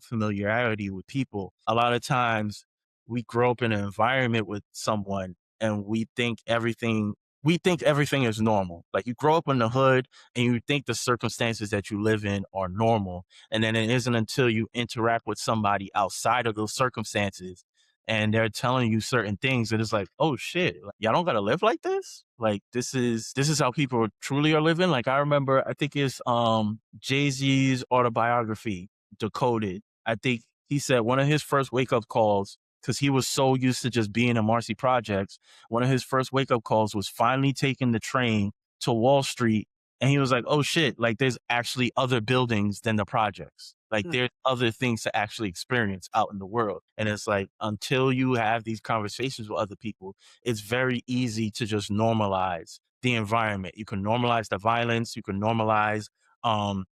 familiarity with people. A lot of times we grow up in an environment with someone and we think everything is normal. Like, you grow up in the hood and you think the circumstances that you live in are normal. And then it isn't until you interact with somebody outside of those circumstances and they're telling you certain things that it's like, oh shit, like, y'all don't gotta live like this. Like, this is how people truly are living. Like, I remember, I think it's Jay-Z's autobiography, Decoded. I think he said one of his first wake up calls, because he was so used to just being in Marcy Projects, one of his first wake up calls was finally taking the train to Wall Street. And he was like, oh shit, like, there's actually other buildings than the projects. Like, Mm. there's other things to actually experience out in the world. And it's like, until you have these conversations with other people, it's very easy to just normalize the environment. You can normalize the violence, you can normalize um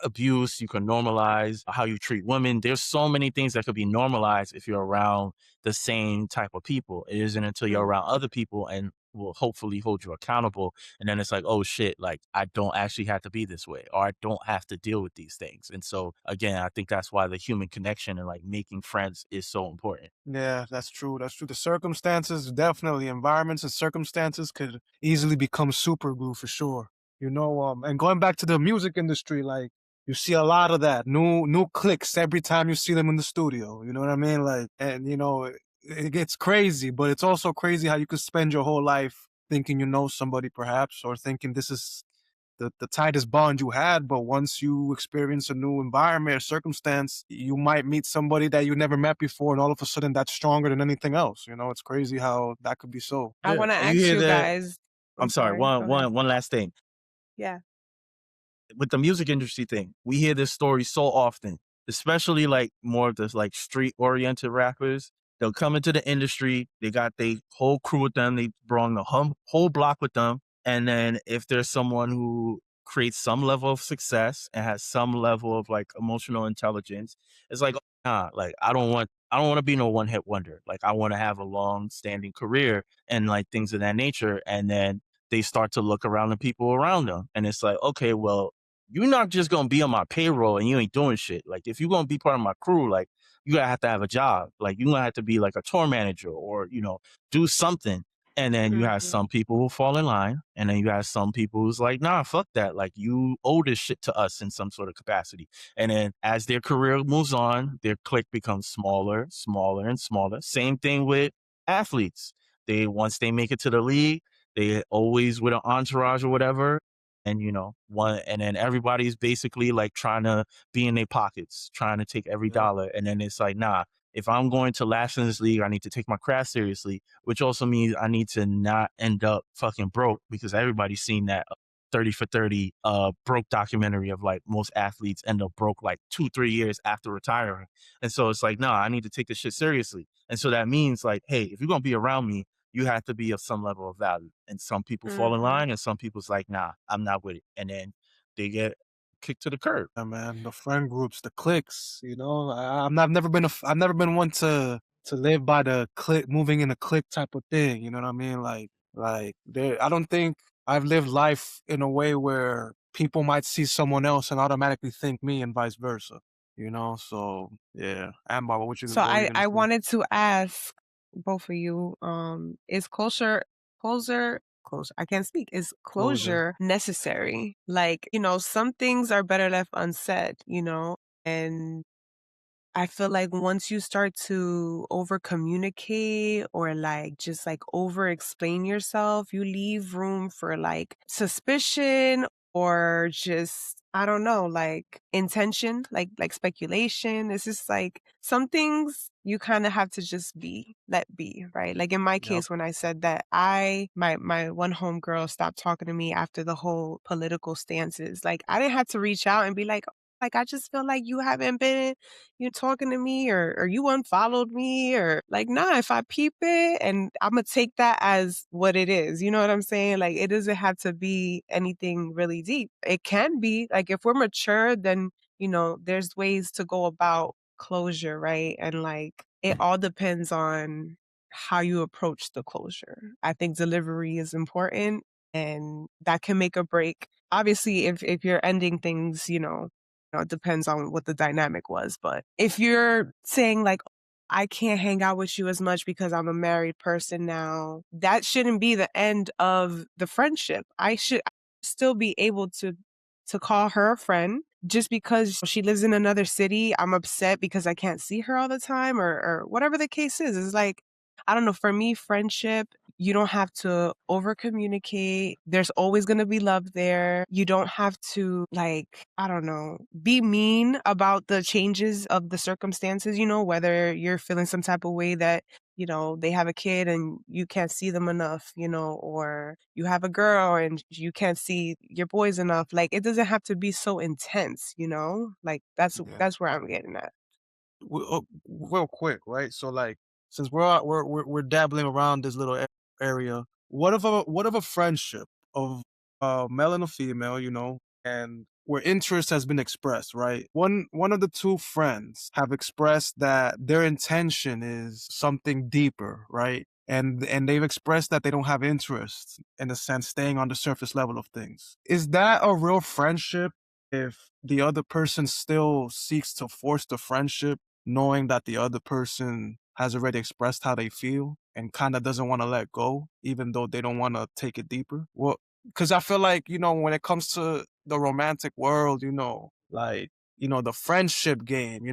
abuse, you can normalize how you treat women. There's so many things that could be normalized if you're around the same type of people. It isn't until you're Mm. around other people and will hopefully hold you accountable. And then it's like, oh shit, like, I don't actually have to be this way, or I don't have to deal with these things. And so again, I think that's why the human connection and like making friends is so important. Yeah, that's true. That's true. The circumstances, definitely, environments and circumstances could easily become super glue for sure. And going back to the music industry, like you see a lot of that new clicks every time you see them in the studio. You know what I mean? Like, and it gets crazy, but it's also crazy how you could spend your whole life thinking you know somebody, perhaps, or thinking this is the tightest bond you had, but once you experience a new environment or circumstance, you might meet somebody that you never met before, and all of a sudden that's stronger than anything else. It's crazy how that could be so. I Yeah. wanna And you ask hear you that. guys. I'm I'm sorry, sorry, go ahead. one last thing. Yeah. With the music industry thing, we hear this story so often. especially like more of the like street oriented rappers. They'll come into the industry. They got their whole crew with them. They brought the whole block with them. And then if there's someone who creates some level of success and has some level of like emotional intelligence, it's like, nah, like I don't want to be no one hit wonder. Like I want to have a long standing career and like things of that nature. And then they start to look around the people around them. And it's like, okay, well, you're not just gonna be on my payroll and you ain't doing shit. Like if you're gonna be part of my crew, like you gotta have to have a job. Like you're gonna have to be like a tour manager or, do something. And then you have Mhm. some people who fall in line, and then you have some people who's like, nah, fuck that. Like you owe this shit to us in some sort of capacity. And then as their career moves on, their clique becomes smaller, smaller, and smaller. Same thing with athletes. Once they make it to the league, they always with an entourage or whatever. And one and then everybody's basically like trying to be in their pockets, trying to take every Yeah. dollar. And then it's like, nah, if I'm going to last in this league, I need to take my craft seriously, which also means I need to not end up fucking broke because everybody's seen that 30 for 30 broke documentary of like most athletes end up broke like 2-3 years after retiring. And so it's like, no, I need to take this shit seriously. And so that means like, hey, if you're gonna be around me, you have to be of some level of value. And some people fall in Mhm. line and some people's like, nah, I'm not with it. And then they get kicked to the curb. Yeah, man, the friend groups, the cliques, I've never been I've never been one to live by the clique, moving in a clique type of thing. You know what I mean? Like there, I don't think I've lived life in a way where people might see someone else and automatically think me, and vice versa. So yeah, Ambar, So what were you gonna I say? wanted to ask both of you, is closure, I can't speak. Is Closure. closure necessary? Like, some things are better left unsaid, and I feel like once you start to over communicate or like just like over explain yourself, you leave room for like suspicion or just I don't know, like intention, like speculation. It's just like some things you kind of have to just let be, right? Like in my Yep. case when I said that my one homegirl stopped talking to me after the whole political stances. Like I didn't have to reach out and be like I just feel like you haven't been you talking to me or you unfollowed me or like nah if I peep it and I'm gonna take that as what it is, you know what I'm saying? Like it doesn't have to be anything really deep. It can be like if we're mature, then there's ways to go about closure, right? And like it all depends on how you approach the closure. I think delivery is important and that can make or break. Obviously if you're ending things, it depends on what the dynamic was. But if you're saying like, I can't hang out with you as much because I'm a married person now, that shouldn't be the end of the friendship. I should still be able to call her a friend just because she lives in another city. I'm upset because I can't see her all the time or whatever the case is. It's like, I don't know, for me, friendship, you don't have to over communicate. There's always going to be love there. You don't have to, like, I don't know, be mean about the changes of the circumstances, whether you're feeling some type of way that, they have a kid and you can't see them enough, or you have a girl and you can't see your boys enough. Like, it doesn't have to be so intense, Like, Yeah. that's where I'm getting at. Real quick, right? So, like, since we're dabbling around this little area, what of a friendship of male and a female, and where interest has been expressed, right? One of the two friends have expressed that their intention is something deeper, right? And they've expressed that they don't have interest in a sense, staying on the surface level of things. Is that a real friendship if the other person still seeks to force the friendship, knowing that the other person has already expressed how they feel and kind of doesn't want to let go, even though they don't want to take it deeper? Well, because I feel like, when it comes to the romantic world, like, the friendship game,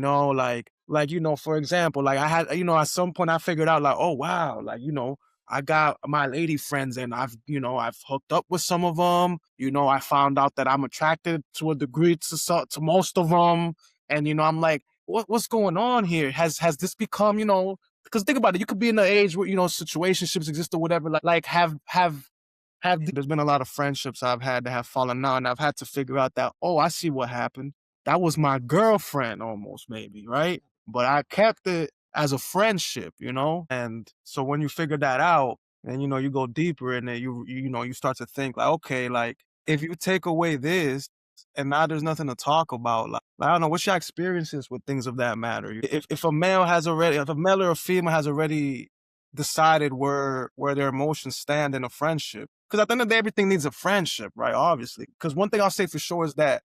for example, like I had, at some point I figured out like, oh, wow, like, I got my lady friends and I've hooked up with some of them. I found out that I'm attracted to a degree to most of them. And, I'm like, what's going on here? Has this become, because think about it, you could be in an age where, situationships exist or whatever, like there's been a lot of friendships I've had that have fallen out and I've had to figure out that, oh, I see what happened. that was my girlfriend almost, maybe, right? But I kept it as a friendship, you know? And so when you figure that out and, you know, you go deeper in it, you know, you start to think like, okay, like if you take away this and now there's nothing to talk about, like, I don't know, what's your experiences with things of that matter? If a male has already, if a male or a female has already decided where their emotions stand in a friendship, because at the end of the day, everything needs a friendship, right? Obviously. Because one thing I'll say for sure is that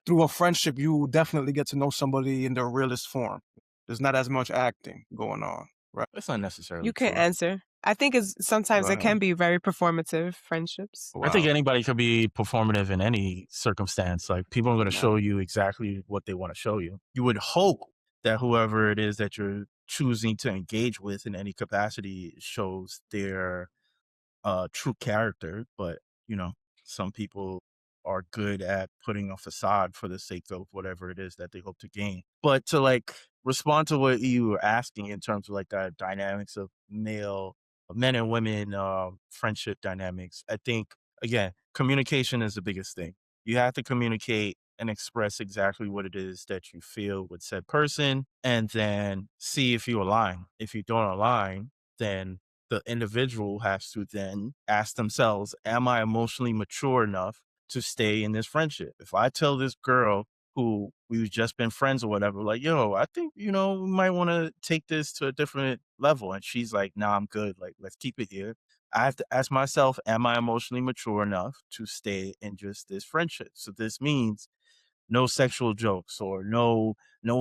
through a friendship, you definitely get to know somebody in their realest form. There's not as much acting going on, right? That's not You necessarily can true. answer. I think it's Go sometimes it ahead. can be very performative friendships. I think Wow. anybody could be performative in any circumstance. Like people are going to Yeah. show you exactly what they want to show you. You would hope that whoever it is that you're choosing to engage with in any capacity shows their true character, but you know, some people are good at putting a facade for the sake of whatever it is that they hope to gain. But to like respond to what you were asking in terms of like the dynamics of men and women friendship dynamics, I think again, communication is the biggest thing. You have to communicate and express exactly what it is that you feel with said person and then see if you align. If you don't align, then the individual has to then ask themselves, am I emotionally mature enough to stay in this friendship? If I tell this girl who we've just been friends or whatever, like, yo, I think, you know, we might want to take this to a different level. And she's like, nah, I'm good. Like, let's keep it here. I have to ask myself, am I emotionally mature enough to stay in just this friendship? So this means no sexual jokes or no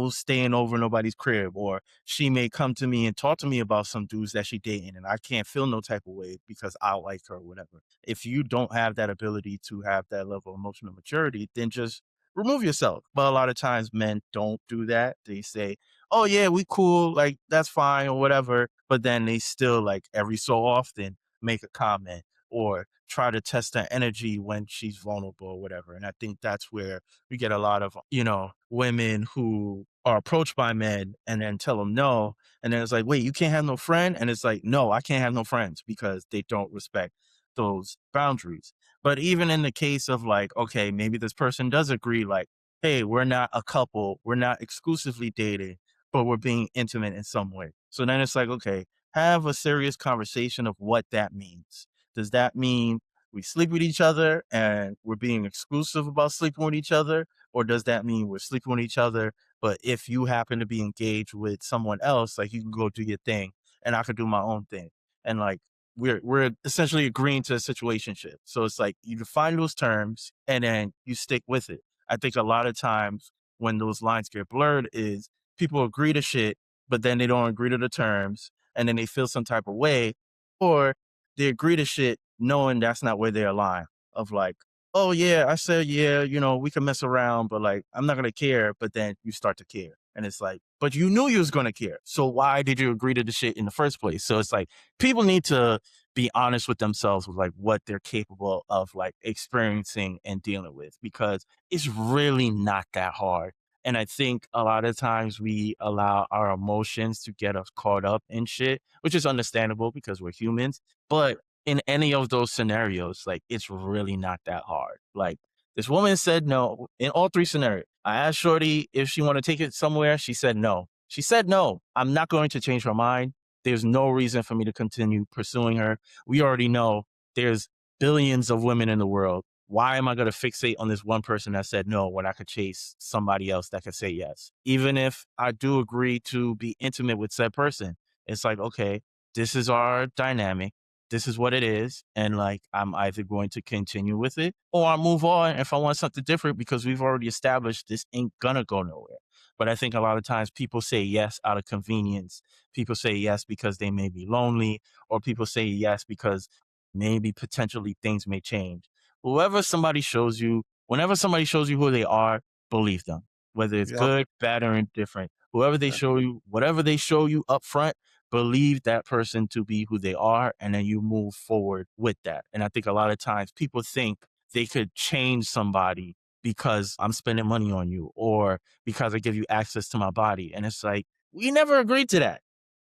staying over nobody's crib, or she may come to me and talk to me about some dudes that she dating and I can't feel no type of way because I like her or whatever. If you don't have that ability to have that level of emotional maturity, then just remove yourself. But a lot of times men don't do that. They say, oh yeah, we cool, like that's fine or whatever, but then they still like every so often make a comment or try to test her energy when she's vulnerable or whatever. And I think that's where we get a lot of, you know, women who are approached by men and then tell them no. And then it's like, wait, you can't have no friend? And it's like, no, I can't have no friends because they don't respect those boundaries. But even in the case of like, okay, maybe this person does agree, like, hey, we're not a couple, we're not exclusively dating, but we're being intimate in some way. So then it's like, okay, have a serious conversation of what that means. Does that mean we sleep with each other and we're being exclusive about sleeping with each other? Or does that mean we're sleeping with each other? But if you happen to be engaged with someone else, like you can go do your thing and I could do my own thing. And like we're essentially agreeing to a situationship. So it's like you define those terms and then you stick with it. I think a lot of times when those lines get blurred is people agree to shit, but then they don't agree to the terms and then they feel some type of way, or they agree to shit knowing that's not where they align of like, oh yeah, I said, yeah, you know, we can mess around, but like, I'm not going to care. But then you start to care. And it's like, but you knew you was going to care. So why did you agree to the shit in the first place? So it's like, people need to be honest with themselves with like what they're capable of like experiencing and dealing with, because it's really not that hard. And I think a lot of times we allow our emotions to get us caught up in shit, which is understandable because we're humans. But in any of those scenarios, like it's really not that hard. Like this woman said no in all three scenarios. I asked Shorty if she want to take it somewhere. She said no. She said no. I'm not going to change her mind. There's no reason for me to continue pursuing her. We already know there's billions of women in the world. Why am I going to fixate on this one person that said no when I could chase somebody else that could say yes? Even if I do agree to be intimate with said person, it's like, okay, this is our dynamic, this is what it is. And like, I'm either going to continue with it or I'll move on if I want something different, because we've already established this ain't gonna go nowhere. But I think a lot of times people say yes out of convenience. People say yes because they may be lonely, or people say yes because maybe potentially things may change. Whoever somebody shows you, whenever somebody shows you who they are, believe them, whether it's Yep. good, bad, or indifferent. Whoever they Yeah. show you, whatever they show you up front, believe that person to be who they are, and then you move forward with that. And I think a lot of times people think they could change somebody because I'm spending money on you or because I give you access to my body. And it's like, we never agreed to that.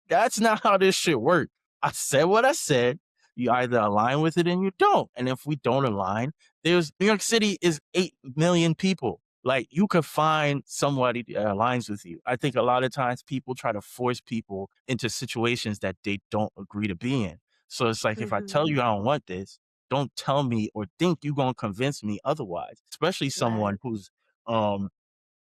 That's not how this shit works. I said what I said. You either align with it and you don't. And if we don't align, there's New York City is 8 million people. Like, you could find somebody that aligns with you. I think a lot of times people try to force people into situations that they don't agree to be in. So it's like, if I tell Mhm. you I don't want this, don't tell me or think you're gonna convince me otherwise. Especially someone Right. who's um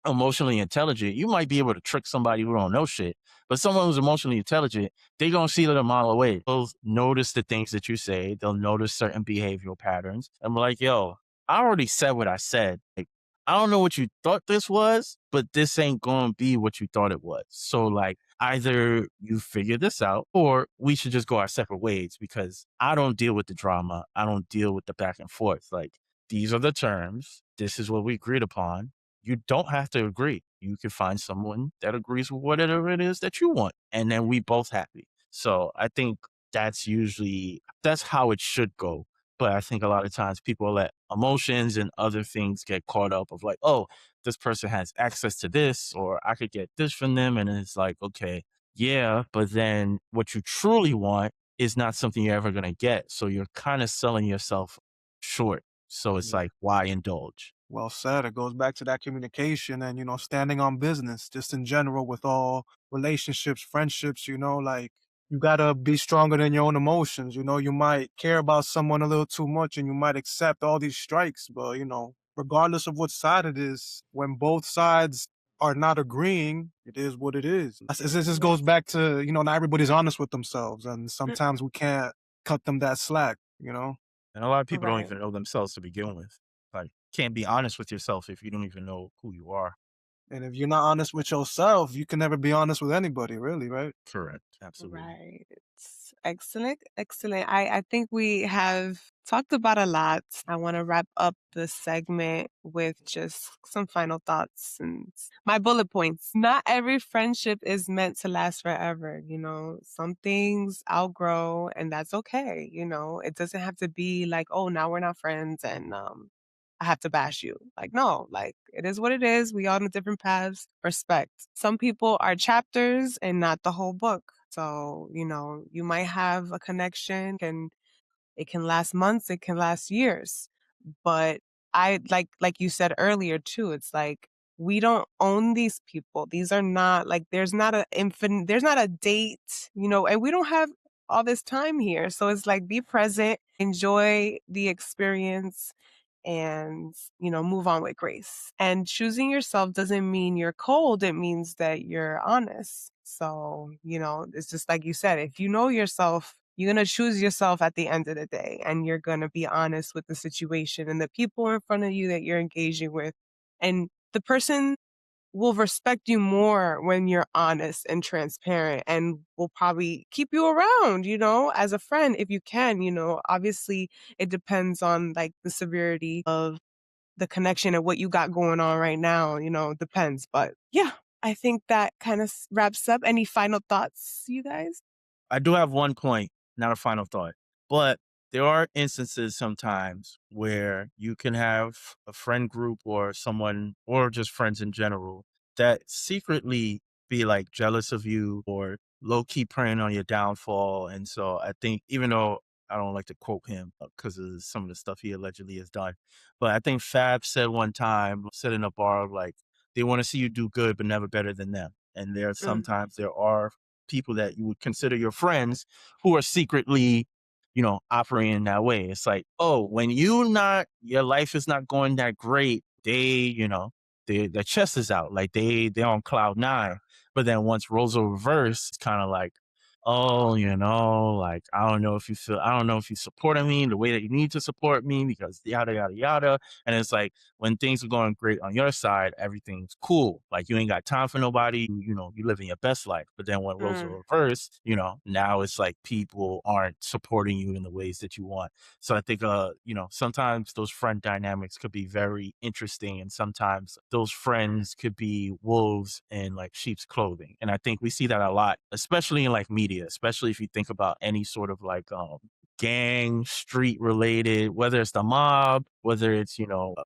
emotionally intelligent. You might be able to trick somebody who don't know shit, but someone who's emotionally intelligent, they gonna see it a mile away. They'll notice the things that you say. They'll notice certain behavioral patterns. I'm like, yo, I already said what I said. Like, I don't know what you thought this was, but this ain't gonna be what you thought it was. So like, either you figure this out or we should just go our separate ways, because I don't deal with the drama. I don't deal with the back and forth. Like, these are the terms. This is what we agreed upon. You don't have to agree. You can find someone that agrees with whatever it is that you want, and then we both happy. So I think that's how it should go. But I think a lot of times people let emotions and other things get caught up of like, oh, this person has access to this, or I could get this from them. And it's like, okay, yeah, but then what you truly want is not something you're ever going to get. So you're kind of selling yourself short. So it's Yeah. like, why indulge? Well said. It goes back to that communication and, standing on business just in general with all relationships, friendships, like you gotta be stronger than your own emotions. You might care about someone a little too much and you might accept all these strikes, but, regardless of what side it is, when both sides are not agreeing, it is what it is. This just Yeah. goes back to, not everybody's honest with themselves and sometimes we can't cut them that slack. And a lot of people don't Right. even know themselves to begin with. Like, can't be honest with yourself if you don't even know who you are. And if you're not honest with yourself, you can never be honest with anybody, really, right? Correct. Absolutely. Right. Excellent. Excellent. I think we have talked about a lot. I want to wrap up the segment with just some final thoughts and my bullet points. Not every friendship is meant to last forever. Some things outgrow, and that's okay. It doesn't have to be like, oh, now we're not friends and I have to bash you. Like, no, like it is what it is. We all on different paths. Respect. Some people are chapters and not the whole book. So, you might have a connection and it can last months, it can last years. But I like you said earlier too, it's like we don't own these people. These are not like there's not a date, and we don't have all this time here. So it's like be present, enjoy the experience and, move on with grace. And choosing yourself doesn't mean you're cold, it means that you're honest. So, it's just like you said, if you know yourself, you're going to choose yourself at the end of the day and you're going to be honest with the situation and the people in front of you that you're engaging with. And the person will respect you more when you're honest and transparent and will probably keep you around, as a friend if you can, obviously it depends on like the severity of the connection and what you got going on right now, depends. But yeah, I think that kind of wraps up. Any final thoughts, you guys? I do have one point, not a final thought, but there are instances sometimes where you can have a friend group or someone, or just friends in general, that secretly be like jealous of you or low key preying on your downfall. And so I think, even though I don't like to quote him because of some of the stuff he allegedly has done, but I think Fab said one time, said in a bar, like, they want to see you do good, but never better than them. And Mhm. there are people that you would consider your friends who are secretly, operating that way. It's like, oh, when your life is not going that great, their chest is out. Like they're on cloud nine. But then once roles are reversed, it's kind of like, oh, like, I don't know if you supporting me the way that you need to support me because yada, yada, yada. And it's like, when things are going great on your side, everything's cool. Like, you ain't got time for nobody. You living your best life. But then when roles are Mm. reversed, now it's like people aren't supporting you in the ways that you want. So I think, sometimes those friend dynamics could be very interesting, and sometimes those friends could be wolves in like sheep's clothing. And I think we see that a lot, especially in like media, especially if you think about any sort of like gang, street related, whether it's the mob, whether it's,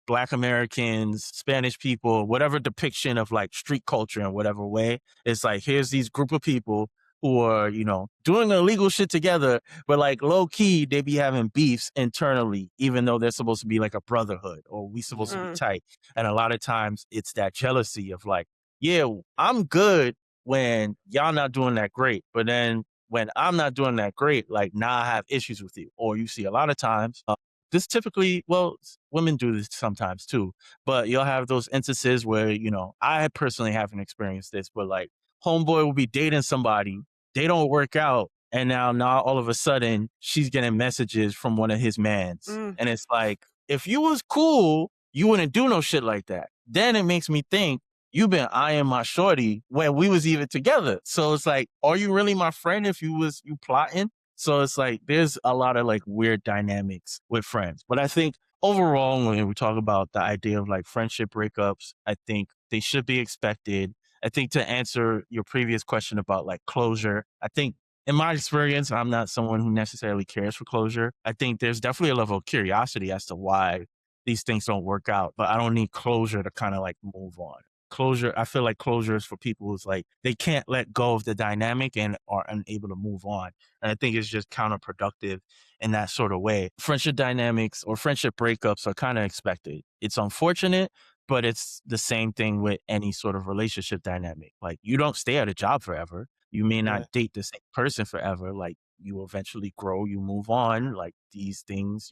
Black Americans, Spanish people, whatever depiction of like street culture in whatever way. It's like, here's these group of people who are, doing illegal shit together, but like low key, they be having beefs internally, even though they're supposed to be like a brotherhood or we supposed to be tight. And a lot of times it's that jealousy of like, yeah, I'm good when y'all not doing that great. But then when I'm not doing that great, like now I have issues with you. Or you see a lot of times, this typically, well, women do this sometimes too, but you'll have those instances where, I personally haven't experienced this, but like homeboy will be dating somebody, they don't work out. And now all of a sudden she's getting messages from one of his mans. And it's like, if you was cool, you wouldn't do no shit like that. Then it makes me think you've been eyeing my shorty when we was even together. So it's like, are you really my friend if you plotting? So it's like, there's a lot of like weird dynamics with friends. But I think overall, when we talk about the idea of like friendship breakups, I think they should be expected. I think to answer your previous question about like closure, I think in my experience, I'm not someone who necessarily cares for closure. I think there's definitely a level of curiosity as to why these things don't work out, but I don't need closure to kind of like move on. Closure, I feel like closure is for people who's like, they can't let go of the dynamic and are unable to move on. And I think it's just counterproductive in that sort of way. Friendship dynamics or friendship breakups are kind of expected. It's unfortunate, but it's the same thing with any sort of relationship dynamic. Like you don't stay at a job forever. You may not date the same person forever. Like you eventually grow, you move on, like these things,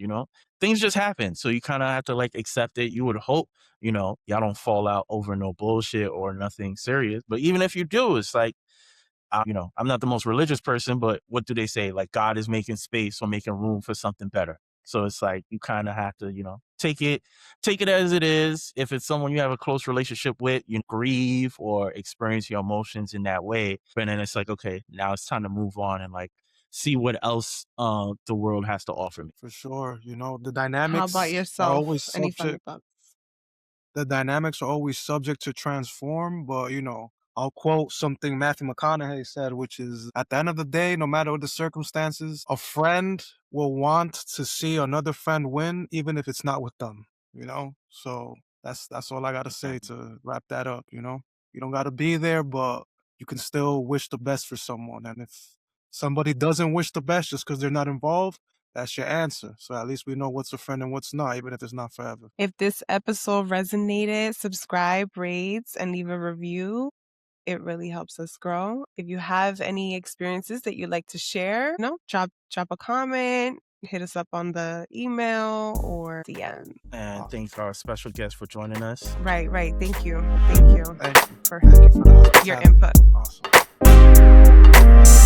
things just happen. So you kind of have to like accept it. You would hope, y'all don't fall out over no bullshit or nothing serious. But even if you do, it's like, I'm not the most religious person, but what do they say? Like God is making space or making room for something better. So it's like you kind of have to, take it as it is. If it's someone you have a close relationship with, you grieve or experience your emotions in that way. But then it's like, okay, now it's time to move on and like see what else the world has to offer me. For sure. The How dynamics about are yourself? always Any final subject thoughts? the dynamics are always subject to transform, but I'll quote something Matthew McConaughey said, which is at the end of the day, no matter what the circumstances, a friend will want to see another friend win, even if it's not with them. So that's all I gotta say to wrap that up. You don't gotta be there, but you can still wish the best for someone. And if somebody doesn't wish the best just because they're not involved, that's your answer. So at least we know what's a friend and what's not, even if it's not forever. If this episode resonated, subscribe, rate, and leave a review. It really helps us grow. If you have any experiences that you'd like to share, drop a comment, hit us up on the email or DM. And thank our special guest for joining us. Right. Thank you Thank you for for the your hospitality. input. Awesome.